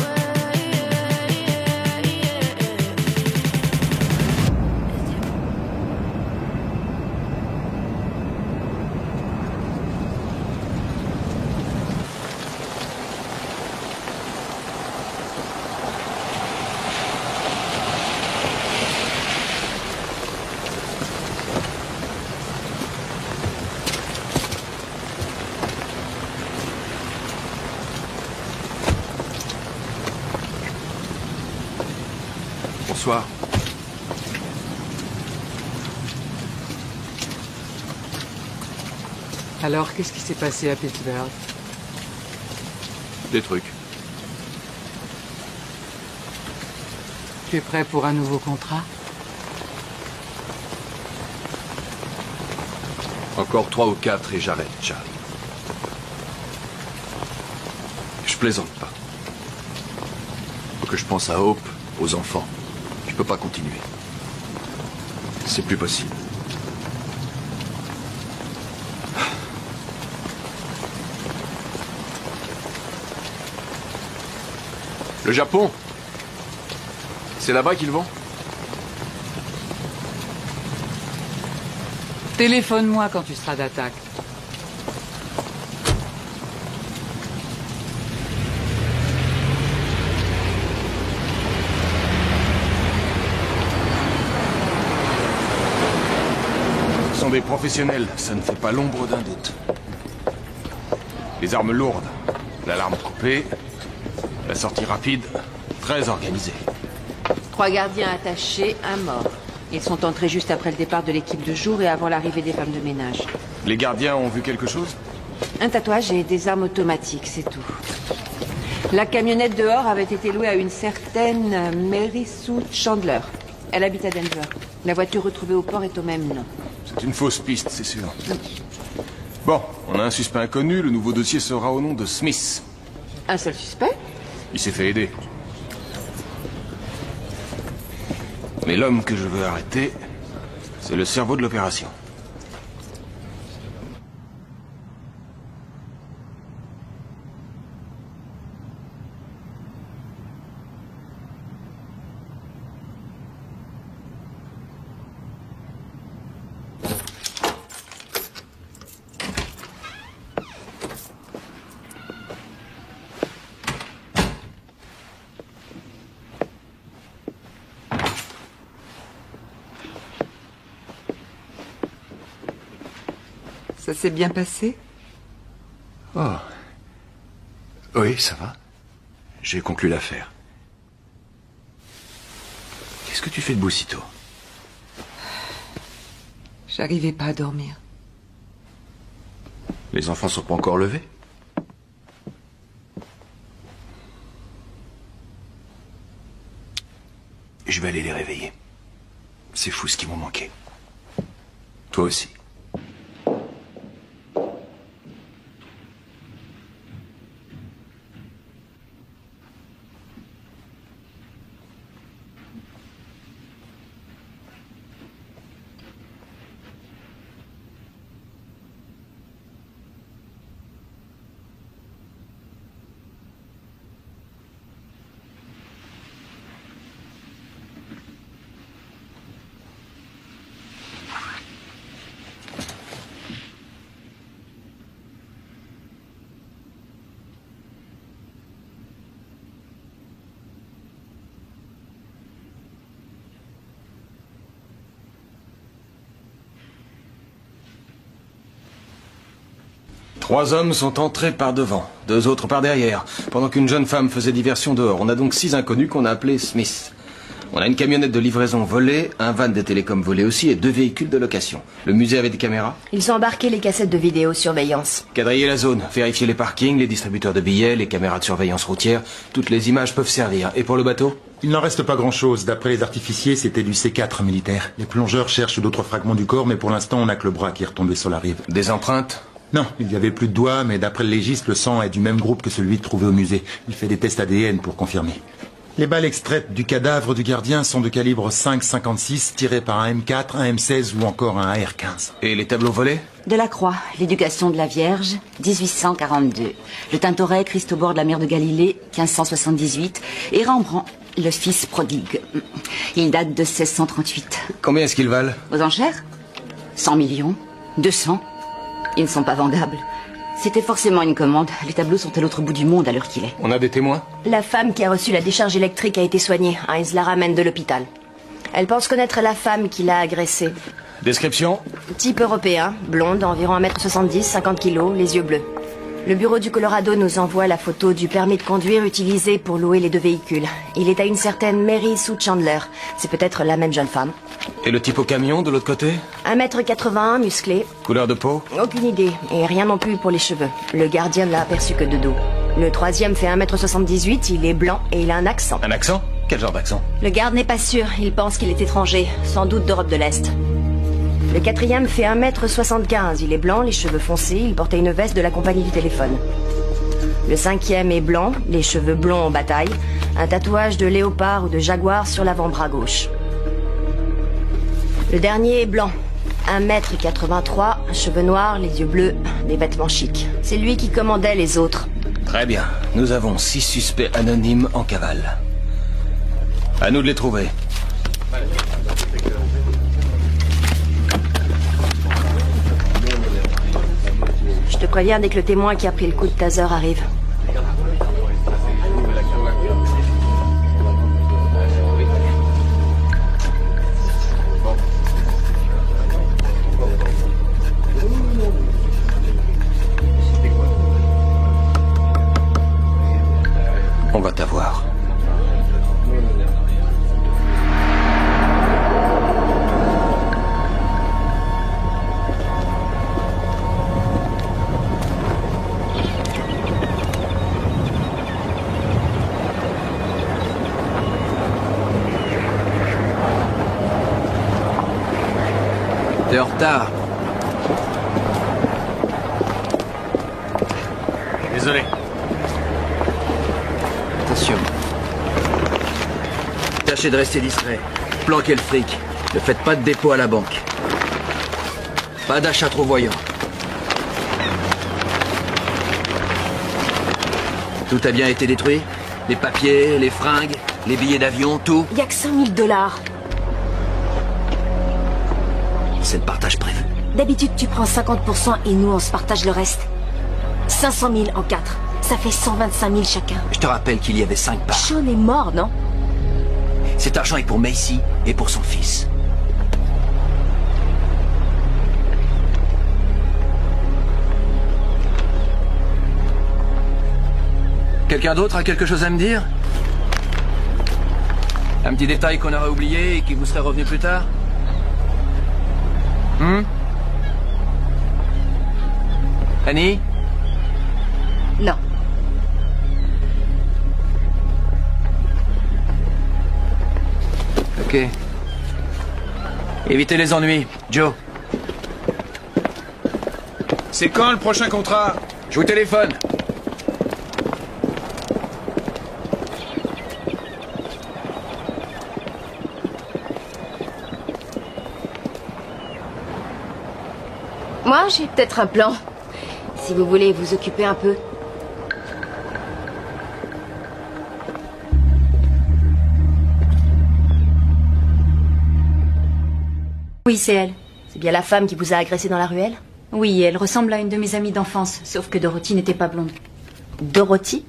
Bonsoir. Alors, qu'est-ce qui s'est passé à Pittsburgh? Des trucs. Tu es prêt pour un nouveau contrat? Encore 3 ou 4 et j'arrête, Charlie. Je plaisante pas. Faut que je pense à Hope, aux enfants. Je peux pas continuer. C'est plus possible. Le Japon? C'est là-bas qu'ils vont? Téléphone-moi quand tu seras d'attaque. Ce sont des professionnels, ça ne fait pas l'ombre d'un doute. Les armes lourdes, l'alarme coupée, la sortie rapide, très organisée. 3 gardiens attachés, un mort. Ils sont entrés juste après le départ de l'équipe de jour et avant l'arrivée des femmes de ménage. Les gardiens ont vu quelque chose? Un tatouage et des armes automatiques, c'est tout. La camionnette dehors avait été louée à une certaine Mary Sue Chandler. Elle habite à Denver. La voiture retrouvée au port est au même nom. C'est une fausse piste, c'est sûr. Bon, on a un suspect inconnu, le nouveau dossier sera au nom de Smith. Un seul suspect? Il s'est fait aider. Mais l'homme que je veux arrêter, c'est le cerveau de l'opération. Ça s'est bien passé? Oh. Oui, ça va. J'ai conclu l'affaire. Qu'est-ce que tu fais debout sitôt? J'arrivais pas à dormir. Les enfants sont pas encore levés? Je vais aller les réveiller. C'est fou ce qu'ils m'ont manqué. Toi aussi. Trois hommes sont entrés par devant, 2 autres par derrière, pendant qu'une jeune femme faisait diversion dehors. On a donc 6 inconnus qu'on a appelés Smith. On a une camionnette de livraison volée, un van de télécom volé aussi et 2 véhicules de location. Le musée avait des caméras? Ils ont embarqué les cassettes de vidéosurveillance. Quadriller la zone, vérifier les parkings, les distributeurs de billets, les caméras de surveillance routière. Toutes les images peuvent servir. Et pour le bateau? Il n'en reste pas grand-chose. D'après les artificiers, c'était du C4 militaire. Les plongeurs cherchent d'autres fragments du corps, mais pour l'instant, on n'a que le bras qui est retombé sur la rive. Des empreintes? Non, il n'y avait plus de doigts, mais d'après le légiste, le sang est du même groupe que celui trouvé au musée. Il fait des tests ADN pour confirmer. Les balles extraites du cadavre du gardien sont de calibre 5,56, tirées par un M4, un M16 ou encore un AR-15. Et les tableaux volés? Delacroix, l'éducation de la Vierge, 1842. Le Tintoret, Christ au bord de la mer de Galilée, 1578. Et Rembrandt, le fils prodigue. Il date de 1638. Combien est-ce qu'ils valent? Aux enchères? 100 millions, 200. Ils ne sont pas vendables. C'était forcément une commande. Les tableaux sont à l'autre bout du monde à l'heure qu'il est. On a des témoins? La femme qui a reçu la décharge électrique a été soignée. Heinz la ramène de l'hôpital. Elle pense connaître la femme qui l'a agressée. Description? Type européen, blonde, environ 1m70, 50 kilos, les yeux bleus. Le bureau du Colorado nous envoie la photo du permis de conduire utilisé pour louer les 2 véhicules. Il est à une certaine Mary Sue Chandler. C'est peut-être la même jeune femme. Et le type au camion, de l'autre côté? 1m81, musclé. Couleur de peau? Aucune idée. Et rien non plus pour les cheveux. Le gardien ne l'a aperçu que de dos. Le 3e fait 1m78, il est blanc et il a un accent. Un accent? Quel genre d'accent? Le garde n'est pas sûr. Il pense qu'il est étranger. Sans doute d'Europe de l'Est. Le 4e fait 1m75. Il est blanc, les cheveux foncés. Il portait une veste de la compagnie du téléphone. Le 5e est blanc, les cheveux blonds en bataille. Un tatouage de léopard ou de jaguar sur l'avant-bras gauche. Le dernier est blanc. 1m83, cheveux noirs, les yeux bleus, des vêtements chics. C'est lui qui commandait les autres. Très bien. Nous avons 6 suspects anonymes en cavale. À nous de les trouver. Je te préviens dès que le témoin qui a pris le coup de taser arrive. On va t'avoir. T'es en retard. Désolé. Attention. Tâchez de rester discret. Planquez le fric. Ne faites pas de dépôt à la banque. Pas d'achat trop voyant. Tout a bien été détruit? Les papiers, les fringues, les billets d'avion, tout? Y a que 100 000 $. C'est le partage prévu. D'habitude, tu prends 50% et nous, on se partage le reste. 500 000 en 4. Ça fait 125 000 chacun. Je te rappelle qu'il y avait 5 parts. Sean est mort, non? Cet argent est pour Macy et pour son fils. Quelqu'un d'autre a quelque chose à me dire? Un petit détail qu'on aurait oublié et qui vous serait revenu plus tard? Annie? Non. Ok. Évitez les ennuis. Joe. C'est quand le prochain contrat? Je vous téléphone. Moi, j'ai peut-être un plan. Si vous voulez vous occuper un peu. Oui, c'est elle. C'est bien la femme qui vous a agressé dans la ruelle? Oui, elle ressemble à une de mes amies d'enfance, sauf que Dorothy n'était pas blonde. Dorothy?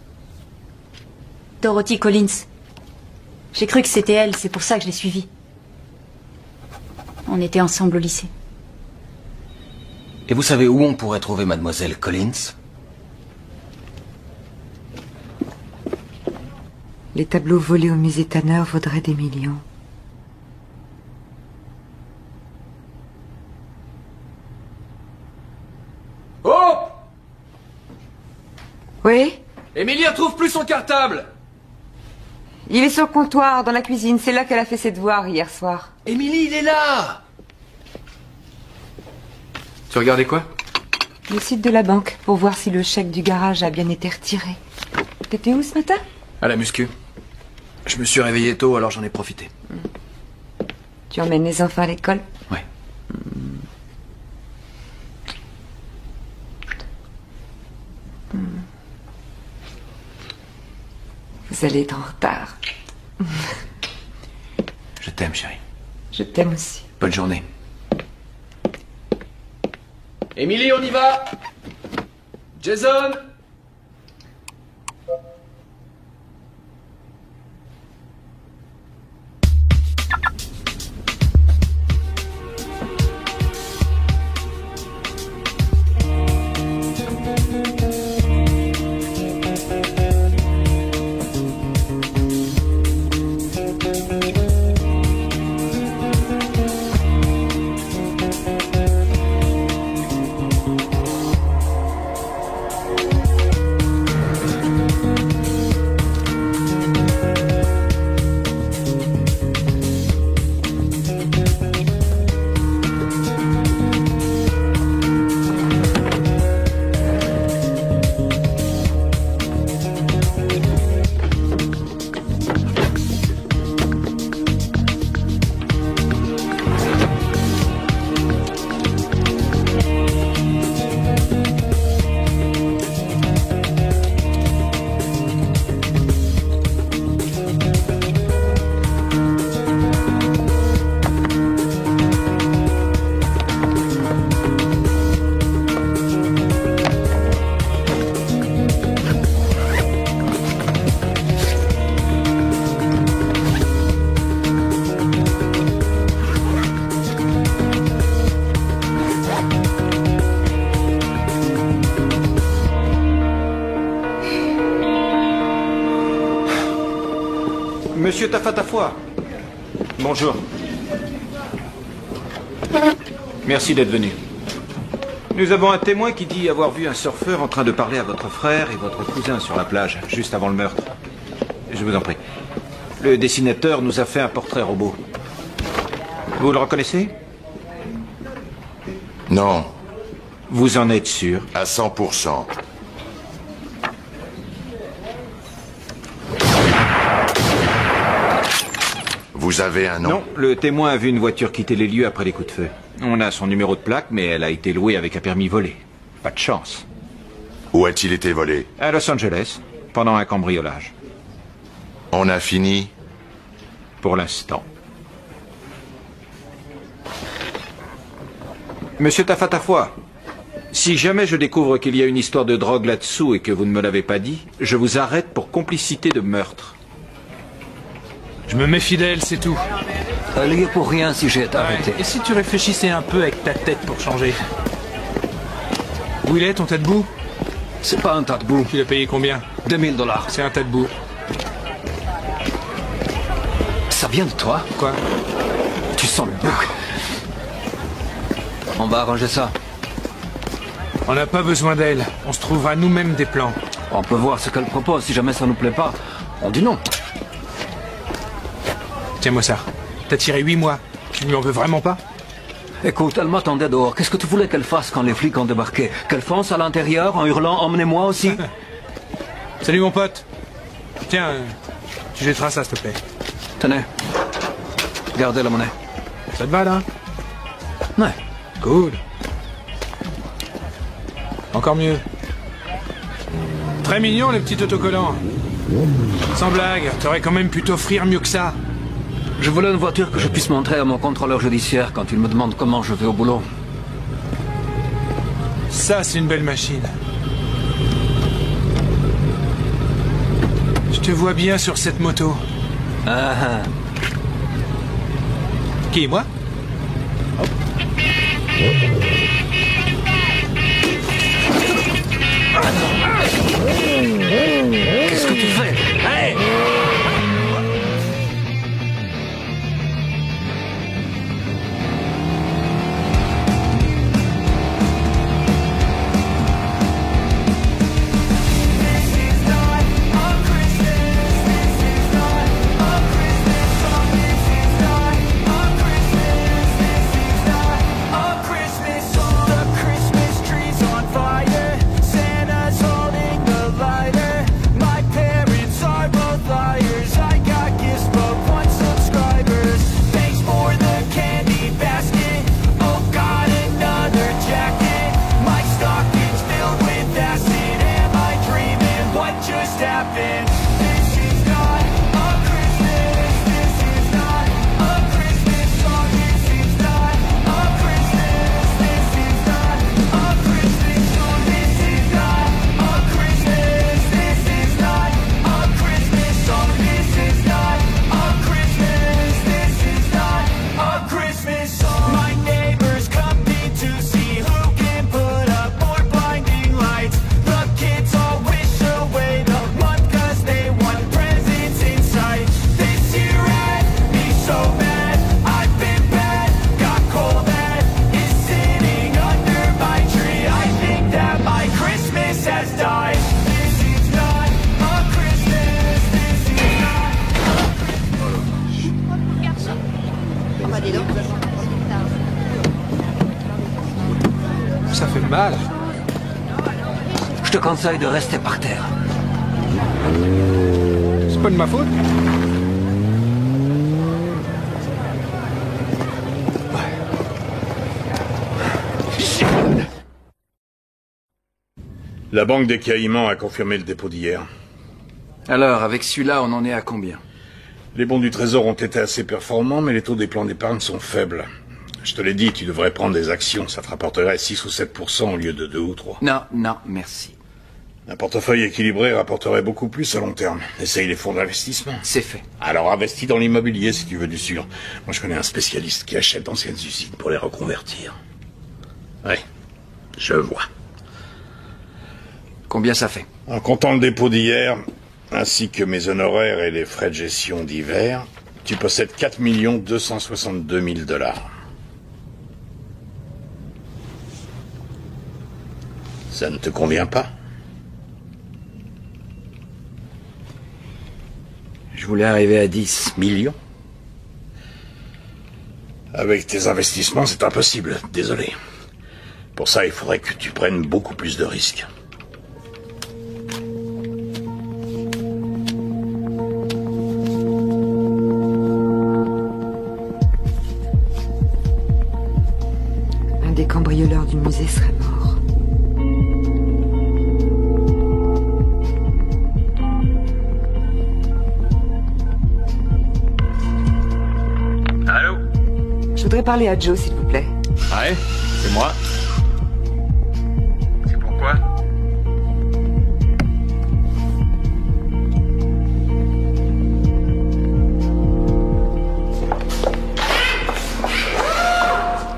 Dorothy Collins. J'ai cru que c'était elle, c'est pour ça que je l'ai suivie. On était ensemble au lycée. Et vous savez où on pourrait trouver Mademoiselle Collins? Les tableaux volés au musée Tanner vaudraient des millions. Oh! Oui? Émilie retrouve plus son cartable! Il est sur le comptoir, dans la cuisine. C'est là qu'elle a fait ses devoirs hier soir. Émilie, il est là! Tu regardais quoi? Le site de la banque, pour voir si le chèque du garage a bien été retiré. T'étais où ce matin? À la muscu. Je me suis réveillé tôt, alors j'en ai profité. Tu emmènes les enfants à l'école? Ouais. Vous allez être en retard. Je t'aime, chérie. Je t'aime aussi. Bonne journée. Émilie, on y va! Jason! Monsieur Tafatafoi. Bonjour. Merci d'être venu. Nous avons un témoin qui dit avoir vu un surfeur en train de parler à votre frère et votre cousin sur la plage, juste avant le meurtre. Je vous en prie. Le dessinateur nous a fait un portrait robot. Vous le reconnaissez? Non. Vous en êtes sûr? À 100%. Vous avez un nom? Non, le témoin a vu une voiture quitter les lieux après les coups de feu. On a son numéro de plaque, mais elle a été louée avec un permis volé. Pas de chance. Où a-t-il été volé? À Los Angeles, pendant un cambriolage. On a fini? Pour l'instant. Monsieur Tafatafoi, si jamais je découvre qu'il y a une histoire de drogue là-dessous et que vous ne me l'avez pas dit, je vous arrête pour complicité de meurtre. Je me méfie d'elle, c'est tout. Elle y est pour rien si j'ai été arrêté. Et si tu réfléchissais un peu avec ta tête pour changer? Où il est, ton tas de boue? C'est pas un tas de boue. Tu l'as payé combien? 2000 $. C'est un tas de boue. Ça vient de toi? Quoi? Tu sens le bouc. On va arranger ça. On n'a pas besoin d'elle. On se trouvera nous-mêmes des plans. On peut voir ce qu'elle propose. Si jamais ça nous plaît pas, on dit non. Tiens-moi ça. T'as tiré 8 mois. Tu lui en veux vraiment pas? Écoute, elle m'attendait dehors. Qu'est-ce que tu voulais qu'elle fasse quand les flics ont débarqué? Qu'elle fonce à l'intérieur en hurlant « Emmenez-moi aussi » Salut mon pote. Tiens, tu jetteras ça s'il te plaît. Tenez. Gardez la monnaie. Ça te va là? Ouais. Cool. Encore mieux. Très mignon, le petit autocollant. Sans blague, t'aurais quand même pu t'offrir mieux que ça. Je voulais une voiture que je puisse montrer à mon contrôleur judiciaire quand il me demande comment je vais au boulot. Ça, c'est une belle machine. Je te vois bien sur cette moto. Ah ah. Qui, moi? Qu'est-ce que tu fais? Hey! Ça fait mal. Je te conseille de rester par terre. C'est pas de ma faute. La Banque des Caïmans a confirmé le dépôt d'hier. Alors, avec celui-là, on en est à combien? Les bons du Trésor ont été assez performants, mais les taux des plans d'épargne sont faibles. Je te l'ai dit, tu devrais prendre des actions. Ça te rapporterait 6 ou 7% au lieu de 2 ou 3. Non, non, merci. Un portefeuille équilibré rapporterait beaucoup plus à long terme. Essaye les fonds d'investissement. C'est fait. Alors investis dans l'immobilier si tu veux du sûr. Moi je connais un spécialiste qui achète d'anciennes usines pour les reconvertir. Ouais, je vois. Combien ça fait? En comptant le dépôt d'hier, ainsi que mes honoraires et les frais de gestion divers, tu possèdes 4 262 000 $. Ça ne te convient pas? Je voulais arriver à 10 millions. Avec tes investissements, c'est impossible. Désolé. Pour ça, il faudrait que tu prennes beaucoup plus de risques. Un des cambrioleurs du musée serait mort. Allô? Je voudrais parler à Joe, s'il vous plaît. Ouais, c'est moi. C'est pourquoi?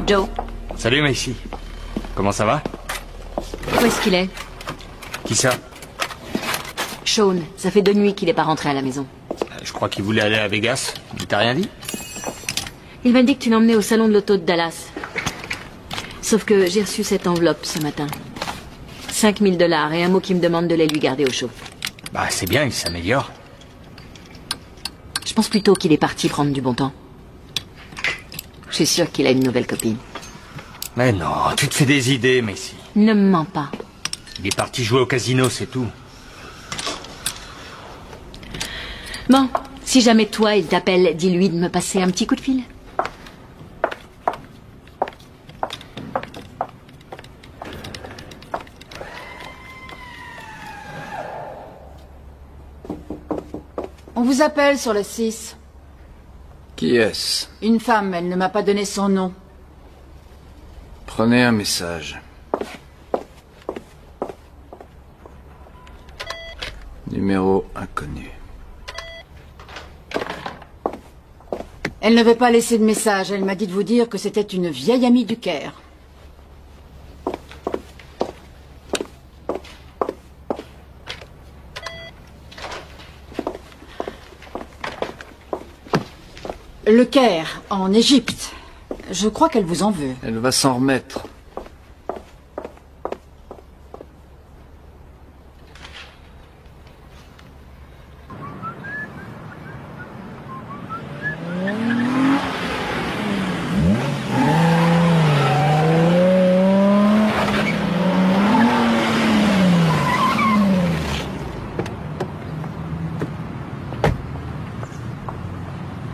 Joe. Salut Macy. Comment ça va? Où est-ce qu'il est? Qui ça? Sean, ça fait 2 nuits qu'il n'est pas rentré à la maison. Je crois qu'il voulait aller à Vegas. Il t'a rien dit? Il m'a dit que tu l'emmenais au salon de l'auto de Dallas. Sauf que j'ai reçu cette enveloppe ce matin. 5 000 $ et un mot qui me demande de les lui garder au chaud. Bah c'est bien, il s'améliore. Je pense plutôt qu'il est parti prendre du bon temps. Je suis sûre qu'il a une nouvelle copine. Mais non, tu te fais des idées, Macy. Ne me mens pas. Il est parti jouer au casino, c'est tout. Bon, si jamais toi il t'appelle, dis-lui de me passer un petit coup de fil. On vous appelle sur le 6. Qui est-ce? Une femme, elle ne m'a pas donné son nom. Prenez un message. Numéro inconnu. Elle ne veut pas laisser de message. Elle m'a dit de vous dire que c'était une vieille amie du Caire. Le Caire, en Égypte. Je crois qu'elle vous en veut. Elle va s'en remettre.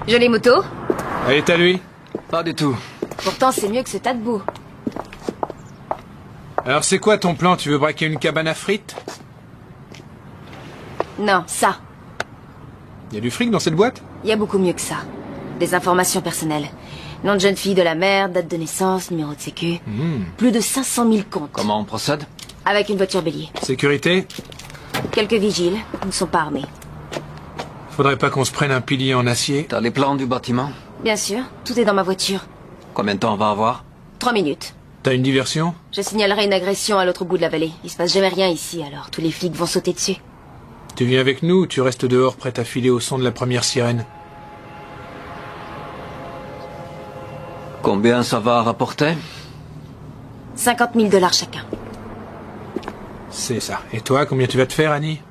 Jolie moto. Elle est à lui? Pas du tout. Pourtant, c'est mieux que ce tas de boue. Alors c'est quoi ton plan? Tu veux braquer une cabane à frites? Non, ça. Y a du fric dans cette boîte? Il y a beaucoup mieux que ça. Des informations personnelles. Nom de jeune fille de la mère, date de naissance, numéro de sécu. Plus de 500 000 comptes. Comment on procède? Avec une voiture bélier. Sécurité? Quelques vigiles. Ils ne sont pas armés. Faudrait pas qu'on se prenne un pilier en acier? T'as les plans du bâtiment? Bien sûr. Tout est dans ma voiture. Combien de temps on va avoir? 3 minutes. T'as une diversion? Je signalerai une agression à l'autre bout de la vallée. Il se passe jamais rien ici, alors tous les flics vont sauter dessus. Tu viens avec nous ou tu restes dehors prête à filer au son de la première sirène? Combien ça va rapporter? 50 000 $ chacun. C'est ça. Et toi, combien tu vas te faire, Annie?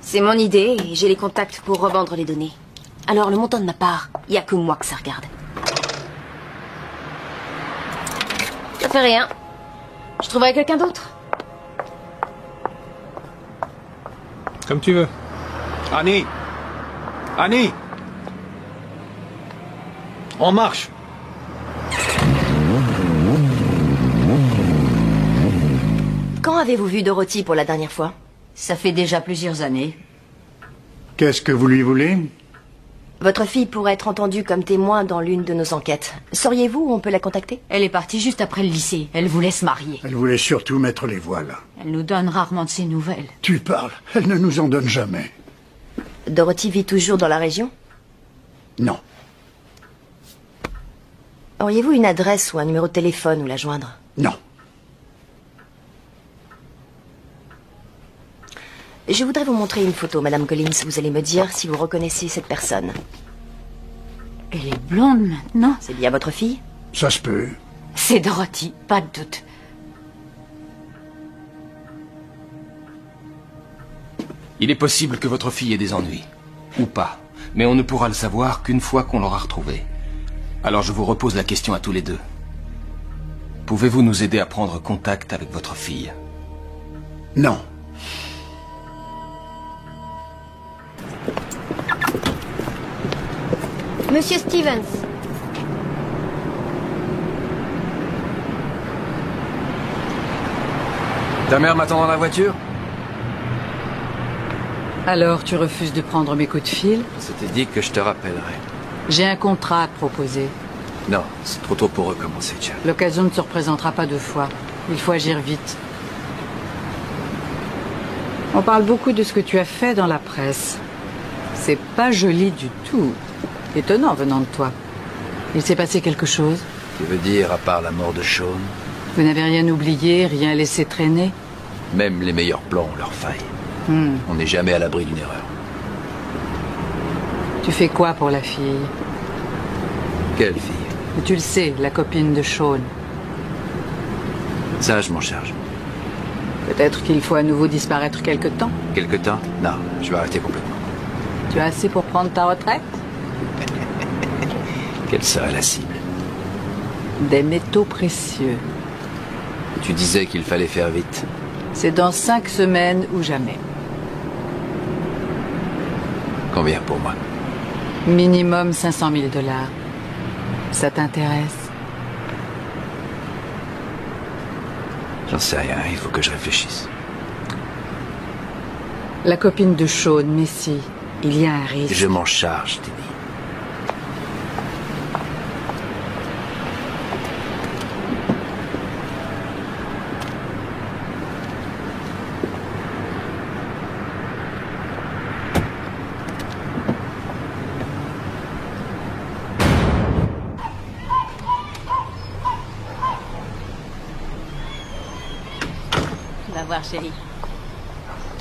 C'est mon idée et j'ai les contacts pour revendre les données. Alors le montant de ma part, il n'y a que moi que ça regarde. Ça fait rien. Je trouverai quelqu'un d'autre. Comme tu veux. Annie! Annie! On marche! Quand avez-vous vu Dorothy pour la dernière fois? Ça fait déjà plusieurs années. Qu'est-ce que vous lui voulez? Votre fille pourrait être entendue comme témoin dans l'une de nos enquêtes. Sauriez-vous où on peut la contacter? Elle est partie juste après le lycée. Elle voulait se marier. Elle voulait surtout mettre les voiles. Elle nous donne rarement de ses nouvelles. Tu parles. Elle ne nous en donne jamais. Dorothy vit toujours dans la région? Non. Auriez-vous une adresse ou un numéro de téléphone où la joindre? Non. Je voudrais vous montrer une photo, Madame Collins. Vous allez me dire si vous reconnaissez cette personne. Elle est blonde maintenant. C'est bien votre fille? Ça se peut. C'est Dorothy, pas de doute. Il est possible que votre fille ait des ennuis. Ou pas. Mais on ne pourra le savoir qu'une fois qu'on l'aura retrouvée. Alors je vous repose la question à tous les deux. Pouvez-vous nous aider à prendre contact avec votre fille? Non. Monsieur Stevens. Ta mère m'attend dans la voiture? Alors, tu refuses de prendre mes coups de fil? C'était dit que je te rappellerai. J'ai un contrat à te proposer. Non, c'est trop tôt pour recommencer, Jack. L'occasion ne se représentera pas deux fois. Il faut agir vite. On parle beaucoup de ce que tu as fait dans la presse. C'est pas joli du tout. Étonnant venant de toi. Il s'est passé quelque chose? Tu veux dire, à part la mort de Sean? Vous n'avez rien oublié, rien laissé traîner? Même les meilleurs plans ont leurs failles. On n'est jamais à l'abri d'une erreur. Tu fais quoi pour la fille? Quelle fille? Tu le sais, la copine de Sean. Ça, je m'en charge. Peut-être qu'il faut à nouveau disparaître quelque temps. Quelque temps? Non, je vais arrêter complètement. Tu as assez pour prendre ta retraite? Quelle serait la cible? Des métaux précieux. Tu disais qu'il fallait faire vite. C'est dans 5 semaines ou jamais. Combien pour moi? Minimum 500 000 $. Ça t'intéresse? J'en sais rien, il faut que je réfléchisse. La copine de Sean, Missy, il y a un risque. Je m'en charge, Teddy. Va voir, chérie.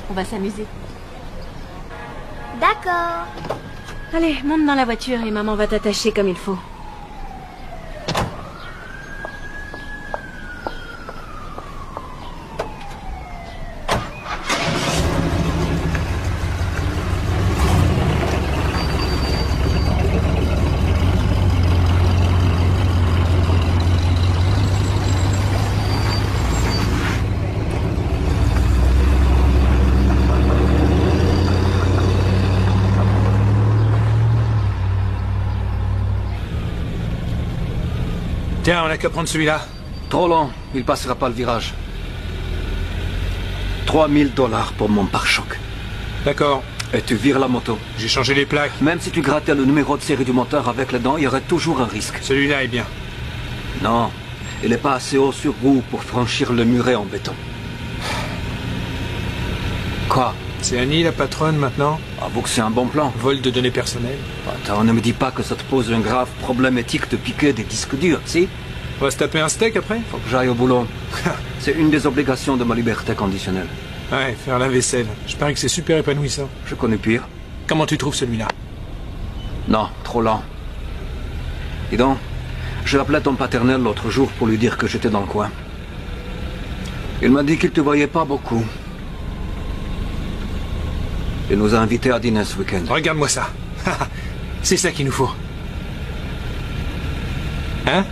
On va s'amuser. D'accord. Allez, monte dans la voiture et maman va t'attacher comme il faut. Tiens, on n'a qu'à prendre celui-là. Trop long, il passera pas le virage. 3 000 $ pour mon pare-choc. D'accord. Et tu vires la moto. J'ai changé les plaques. Même si tu grattais le numéro de série du moteur avec les dents, il y aurait toujours un risque. Celui-là est bien. Non, il n'est pas assez haut sur roue pour franchir le muret en béton. Quoi? C'est Annie, la patronne, maintenant? Avoue que c'est un bon plan. Vol de données personnelles. Attends, ne me dis pas que ça te pose un grave problème éthique de piquer des disques durs, si? On va se taper un steak après? Faut que j'aille au boulot. C'est une des obligations de ma liberté conditionnelle. Ouais, faire la vaisselle. Je parie que c'est super épanouissant. Je connais pire. Comment tu trouves celui-là? Non, trop lent. Dis donc, j'ai appelé ton paternel l'autre jour pour lui dire que j'étais dans le coin. Il m'a dit qu'il te voyait pas beaucoup. Il nous a invités à dîner ce week-end. Regarde-moi ça. C'est ça qu'il nous faut. Hein?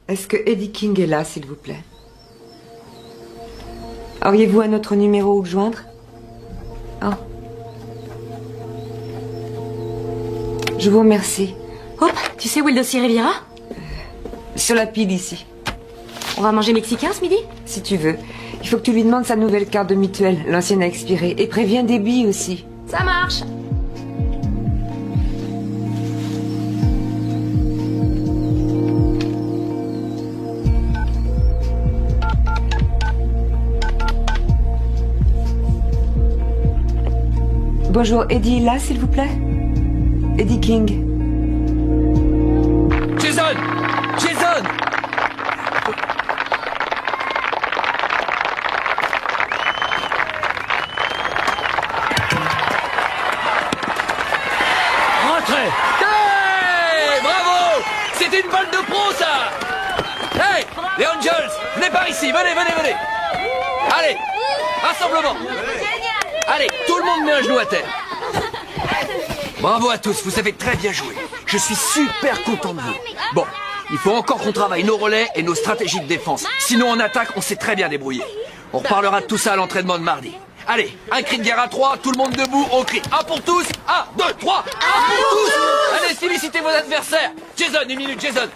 Est-ce que Eddie King est là, s'il vous plaît? Auriez-vous un autre numéro où le joindre? Oh. Je vous remercie. Hop, tu sais où est le dossier Riviera? Sur la pile ici. On va manger mexicain ce midi? Si tu veux. Il faut que tu lui demandes sa nouvelle carte de mutuelle. L'ancienne a expiré. Et préviens Debbie aussi. Ça marche. Bonjour, Eddie est là, s'il vous plaît? Eddie King. Jason! Jason! Rentrez! Hey! Bravo! C'était une balle de pro, ça! Hey! Les Angels! Venez par ici! Venez, venez, venez! Allez! Rassemblement! Allez, tout le monde met un genou à terre. Bravo à tous, vous avez très bien joué. Je suis super content de vous. Bon, il faut encore qu'on travaille nos relais et nos stratégies de défense. Sinon, en attaque, on s'est très bien débrouillé. On reparlera de tout ça à l'entraînement de mardi. Allez, un cri de guerre à 3, tout le monde debout, on crie 1 pour tous, 1, 2, 3, 1 pour tous. Allez, félicitez vos adversaires. Jason, une minute, Jason.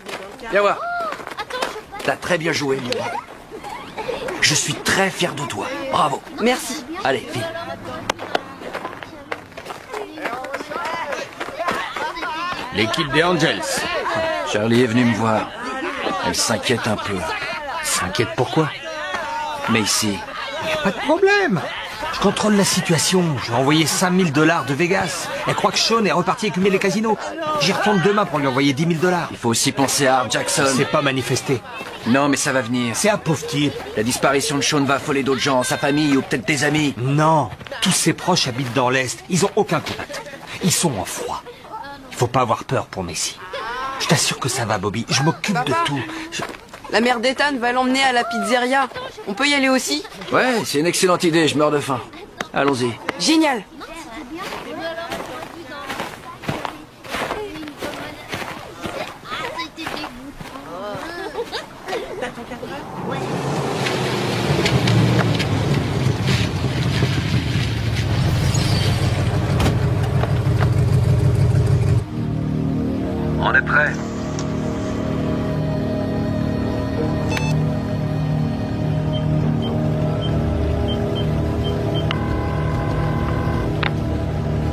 Viens voir. T'as très bien joué, mon bravo. Je suis très fier de toi. Bravo. Merci. Allez, file. L'équipe des Angels. Charlie est venue me voir. Elle s'inquiète un peu. S'inquiète pourquoi? Mais ici... Y a pas de problème. Je contrôle la situation. Je vais envoyer $5000 de Vegas. Elle croit que Sean est reparti écumer les casinos. J'y retourne demain pour lui envoyer $10 000. Il faut aussi penser à Art Jackson. C'est pas manifesté. Non, mais ça va venir. C'est un pauvre type. La disparition de Sean va affoler d'autres gens, sa famille ou peut-être des amis. Non. Tous ses proches habitent dans l'Est. Ils ont aucun contact. Ils sont en froid. Il faut pas avoir peur pour Messi. Je t'assure que ça va, Bobby. Je m'occupe de tout. La mère d'Ethan va l'emmener à la pizzeria. On peut y aller aussi? Ouais, c'est une excellente idée, je meurs de faim. Allons-y. Génial. On est prêt.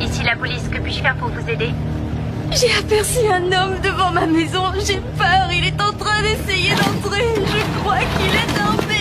Ici la police, que puis-je faire pour vous aider? J'ai aperçu un homme devant ma maison. J'ai peur. Il est en train d'essayer d'entrer. Je crois qu'il est tombé.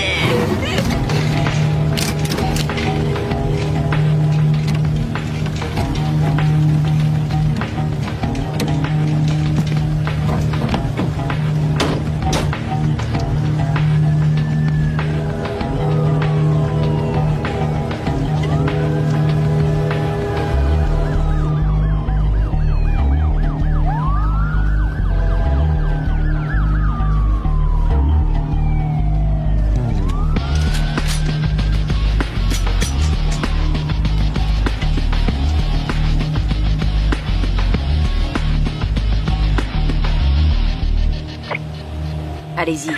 Allez-y.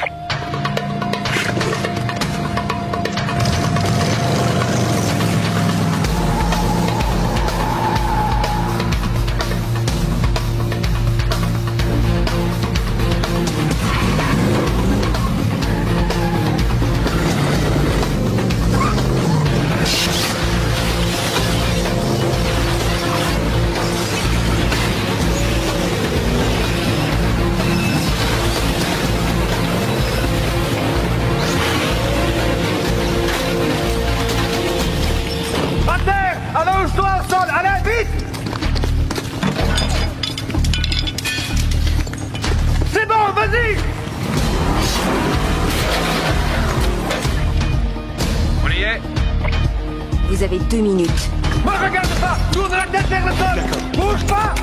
Vous avez 2 minutes. Me regarde pas! Tourne la tête vers le sol! Bouge pas!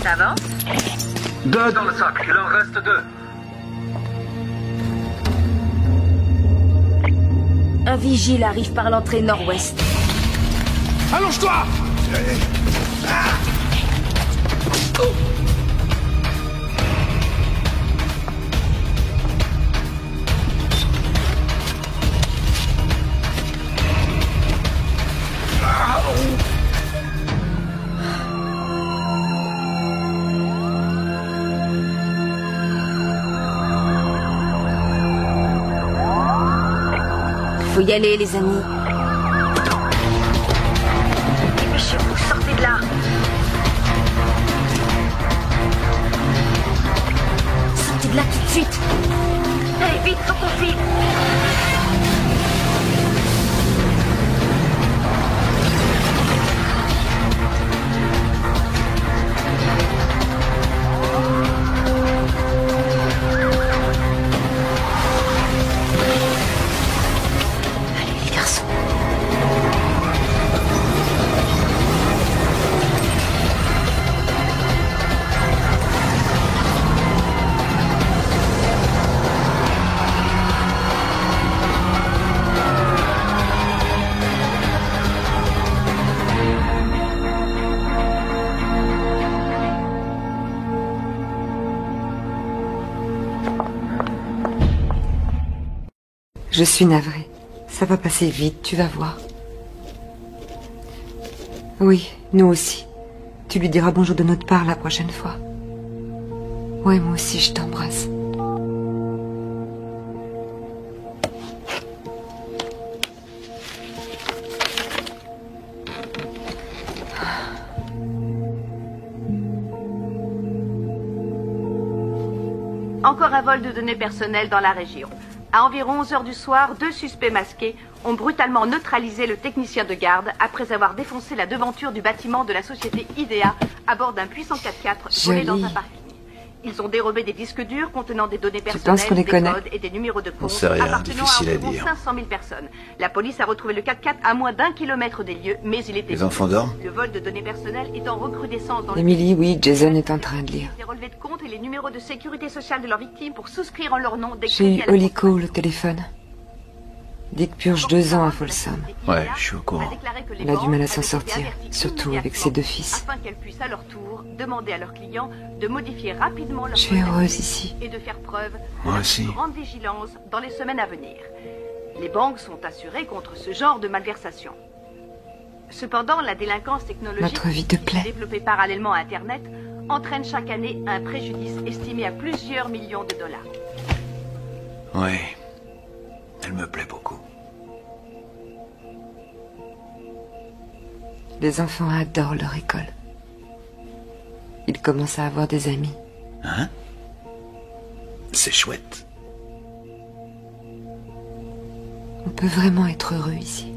Ça va? 2 dans le sac, il en reste 2. Un vigile arrive par l'entrée nord-ouest. Allonge-toi! Faut y aller, les amis. Dépêchez-vous, sortez de là. Sortez de là tout de suite. Allez, vite, faut qu'on file. Je suis navrée. Ça va passer vite, tu vas voir. Oui, nous aussi. Tu lui diras bonjour de notre part la prochaine fois. Ouais, moi aussi, je t'embrasse. Encore un vol de données personnelles dans la région. À environ 11 h du soir, 2 suspects masqués ont brutalement neutralisé le technicien de garde après avoir défoncé la devanture du bâtiment de la société IDEA à bord d'un puissant 4x4 volé dans un parking. Ils ont dérobé des disques durs contenant des données personnelles, des codes et des numéros de compte appartenant à environ 500 000 personnes. La police a retrouvé le 4x4 à moins d'1 kilomètre des lieux, mais il était... Les enfants dorment? Le vol de données personnelles est en recrudescence dans Emily, oui, Jason est en train de lire. les relevés de compte et les numéros de sécurité sociale de leurs victimes pour souscrire en leur nom des J'ai crédits eu à la Holly Cole au téléphone. Dick purge 2 ans à Folsom. Ouais, je suis au courant. Elle a du mal à s'en sortir, surtout avec ses 2 fils. afin qu'elles puissent à leur tour demander à leurs clients de modifier rapidement leur Je suis heureuse ici. et de faire preuve Moi de la aussi. plus grande vigilance dans les semaines à venir. Les banques sont assurées contre ce genre de malversation. Cependant, la délinquance technologique Notre vie te plaît. développée parallèlement à Internet entraîne chaque année un préjudice estimé à plusieurs millions de dollars. Ouais. Elle me plaît beaucoup. Les enfants adorent leur école. Ils commencent à avoir des amis. Hein? C'est chouette. On peut vraiment être heureux ici.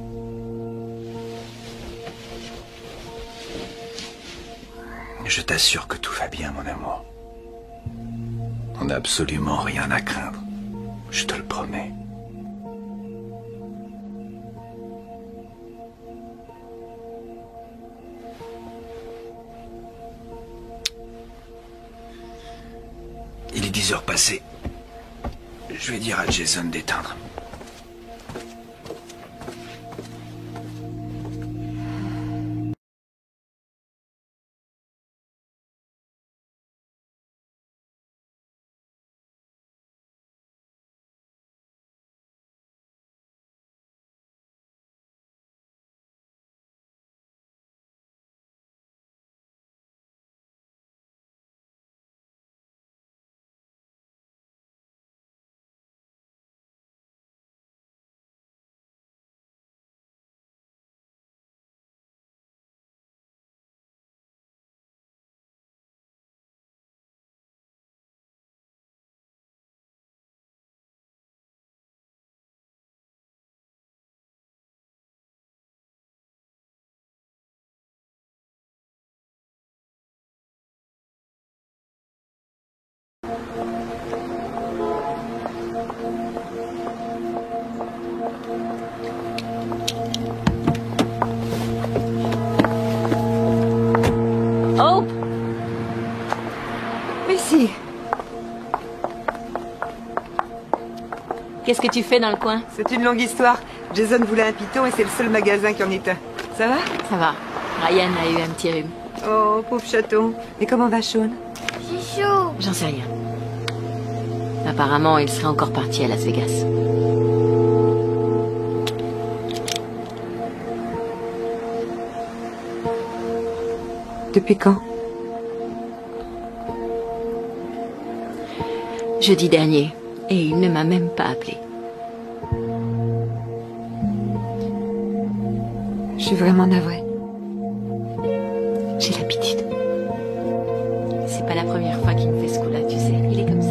Je t'assure que tout va bien, mon amour. On n'a absolument rien à craindre. Je te le promets. Il est 10 heures passées. Je vais dire à Jason d'éteindre. Hope! Ici. Qu'est-ce que tu fais dans le coin? C'est une longue histoire. Jason voulait un python et c'est le seul magasin qui en est un. Ça va? Ça va. Ryan a eu un petit rhume. Oh, pauvre chaton. Et comment va Sean? C'est chaud. J'en sais rien. Apparemment, il serait encore parti à Las Vegas. Depuis quand? Jeudi dernier. Et il ne m'a même pas appelé. Je suis vraiment navrée. J'ai l'habitude. C'est pas la première fois qu'il me fait ce coup-là, tu sais. Il est comme ça.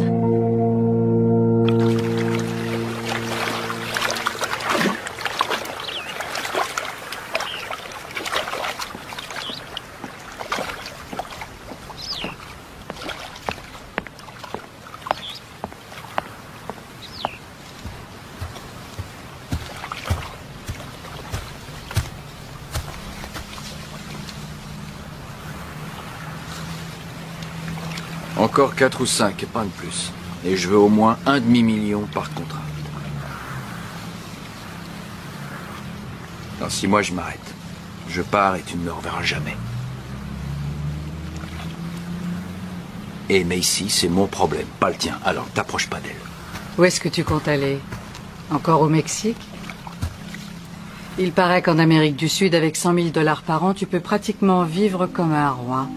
Encore 4 ou 5, et pas de plus. Et je veux au moins un demi-million par contrat. Dans 6 mois, je m'arrête. Je pars et tu ne me reverras jamais. Et Macy, c'est mon problème, pas le tien. Alors, t'approches pas d'elle. Où est-ce que tu comptes aller? Encore au Mexique? Il paraît qu'en Amérique du Sud, avec 100 000 $ par an, tu peux pratiquement vivre comme un roi.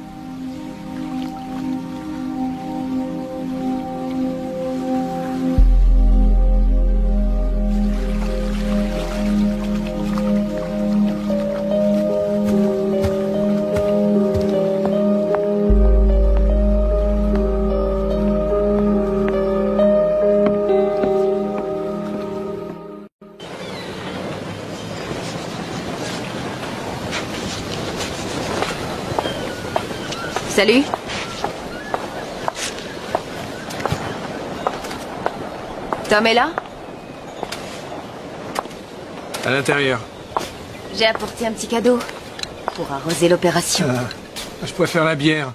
Salut. Tom est là? À l'intérieur. J'ai apporté un petit cadeau pour arroser l'opération. Je préfère la bière.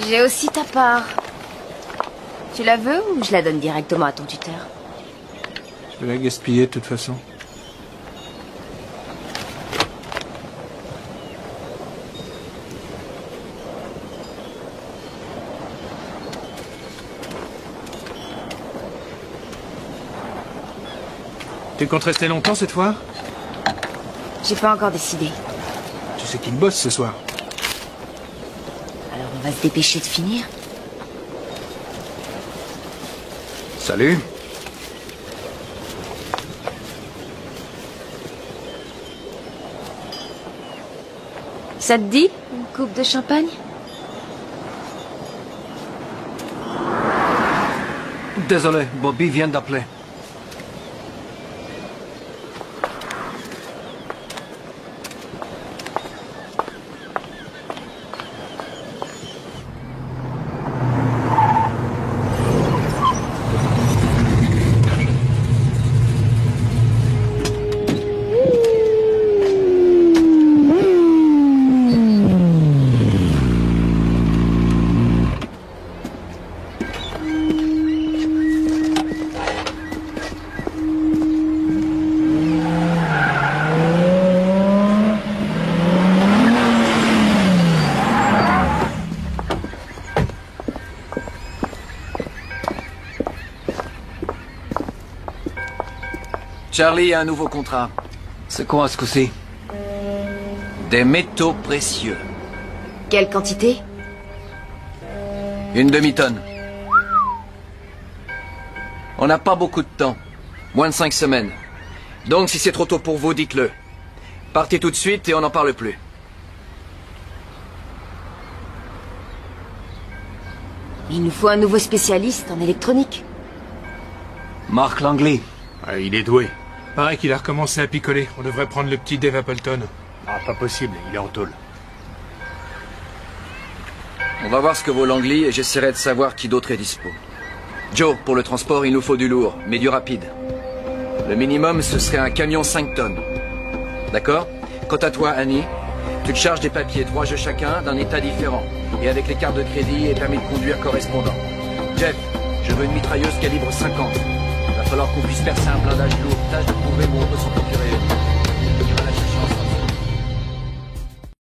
J'ai aussi ta part. Tu la veux ou je la donne directement à ton tuteur? Je vais la gaspiller de toute façon. Tu comptes rester longtemps cette fois? J'ai pas encore décidé. Tu sais qu'il bosse ce soir. Alors on va se dépêcher de finir. Salut. Ça te dit, une coupe de champagne? Désolé, Bobby vient d'appeler. Charlie a un nouveau contrat. C'est quoi ce coup-ci? Des métaux précieux. Quelle quantité? Une demi-tonne. On n'a pas beaucoup de temps. Moins de 5 semaines. Donc si c'est trop tôt pour vous, dites-le. Partez tout de suite et on n'en parle plus. Il nous faut un nouveau spécialiste en électronique. Mark Langley. Il est doué. Pareil qu'il a recommencé à picoler. On devrait prendre le petit Dave Appleton. Ah, pas possible, il est en tôle. On va voir ce que vaut Langley et j'essaierai de savoir qui d'autre est dispo. Joe, pour le transport, il nous faut du lourd, mais du rapide. Le minimum, ce serait un camion 5 tonnes. D'accord? Quant à toi, Annie, Tu te charges des papiers, 3 jeux chacun, d'un état différent. Et avec les cartes de crédit et permis de conduire correspondants. Jeff, je veux une mitrailleuse calibre 50. Il va falloir qu'on puisse percer un blindage lourd. Tâche de trouver où on peut s'en procurer.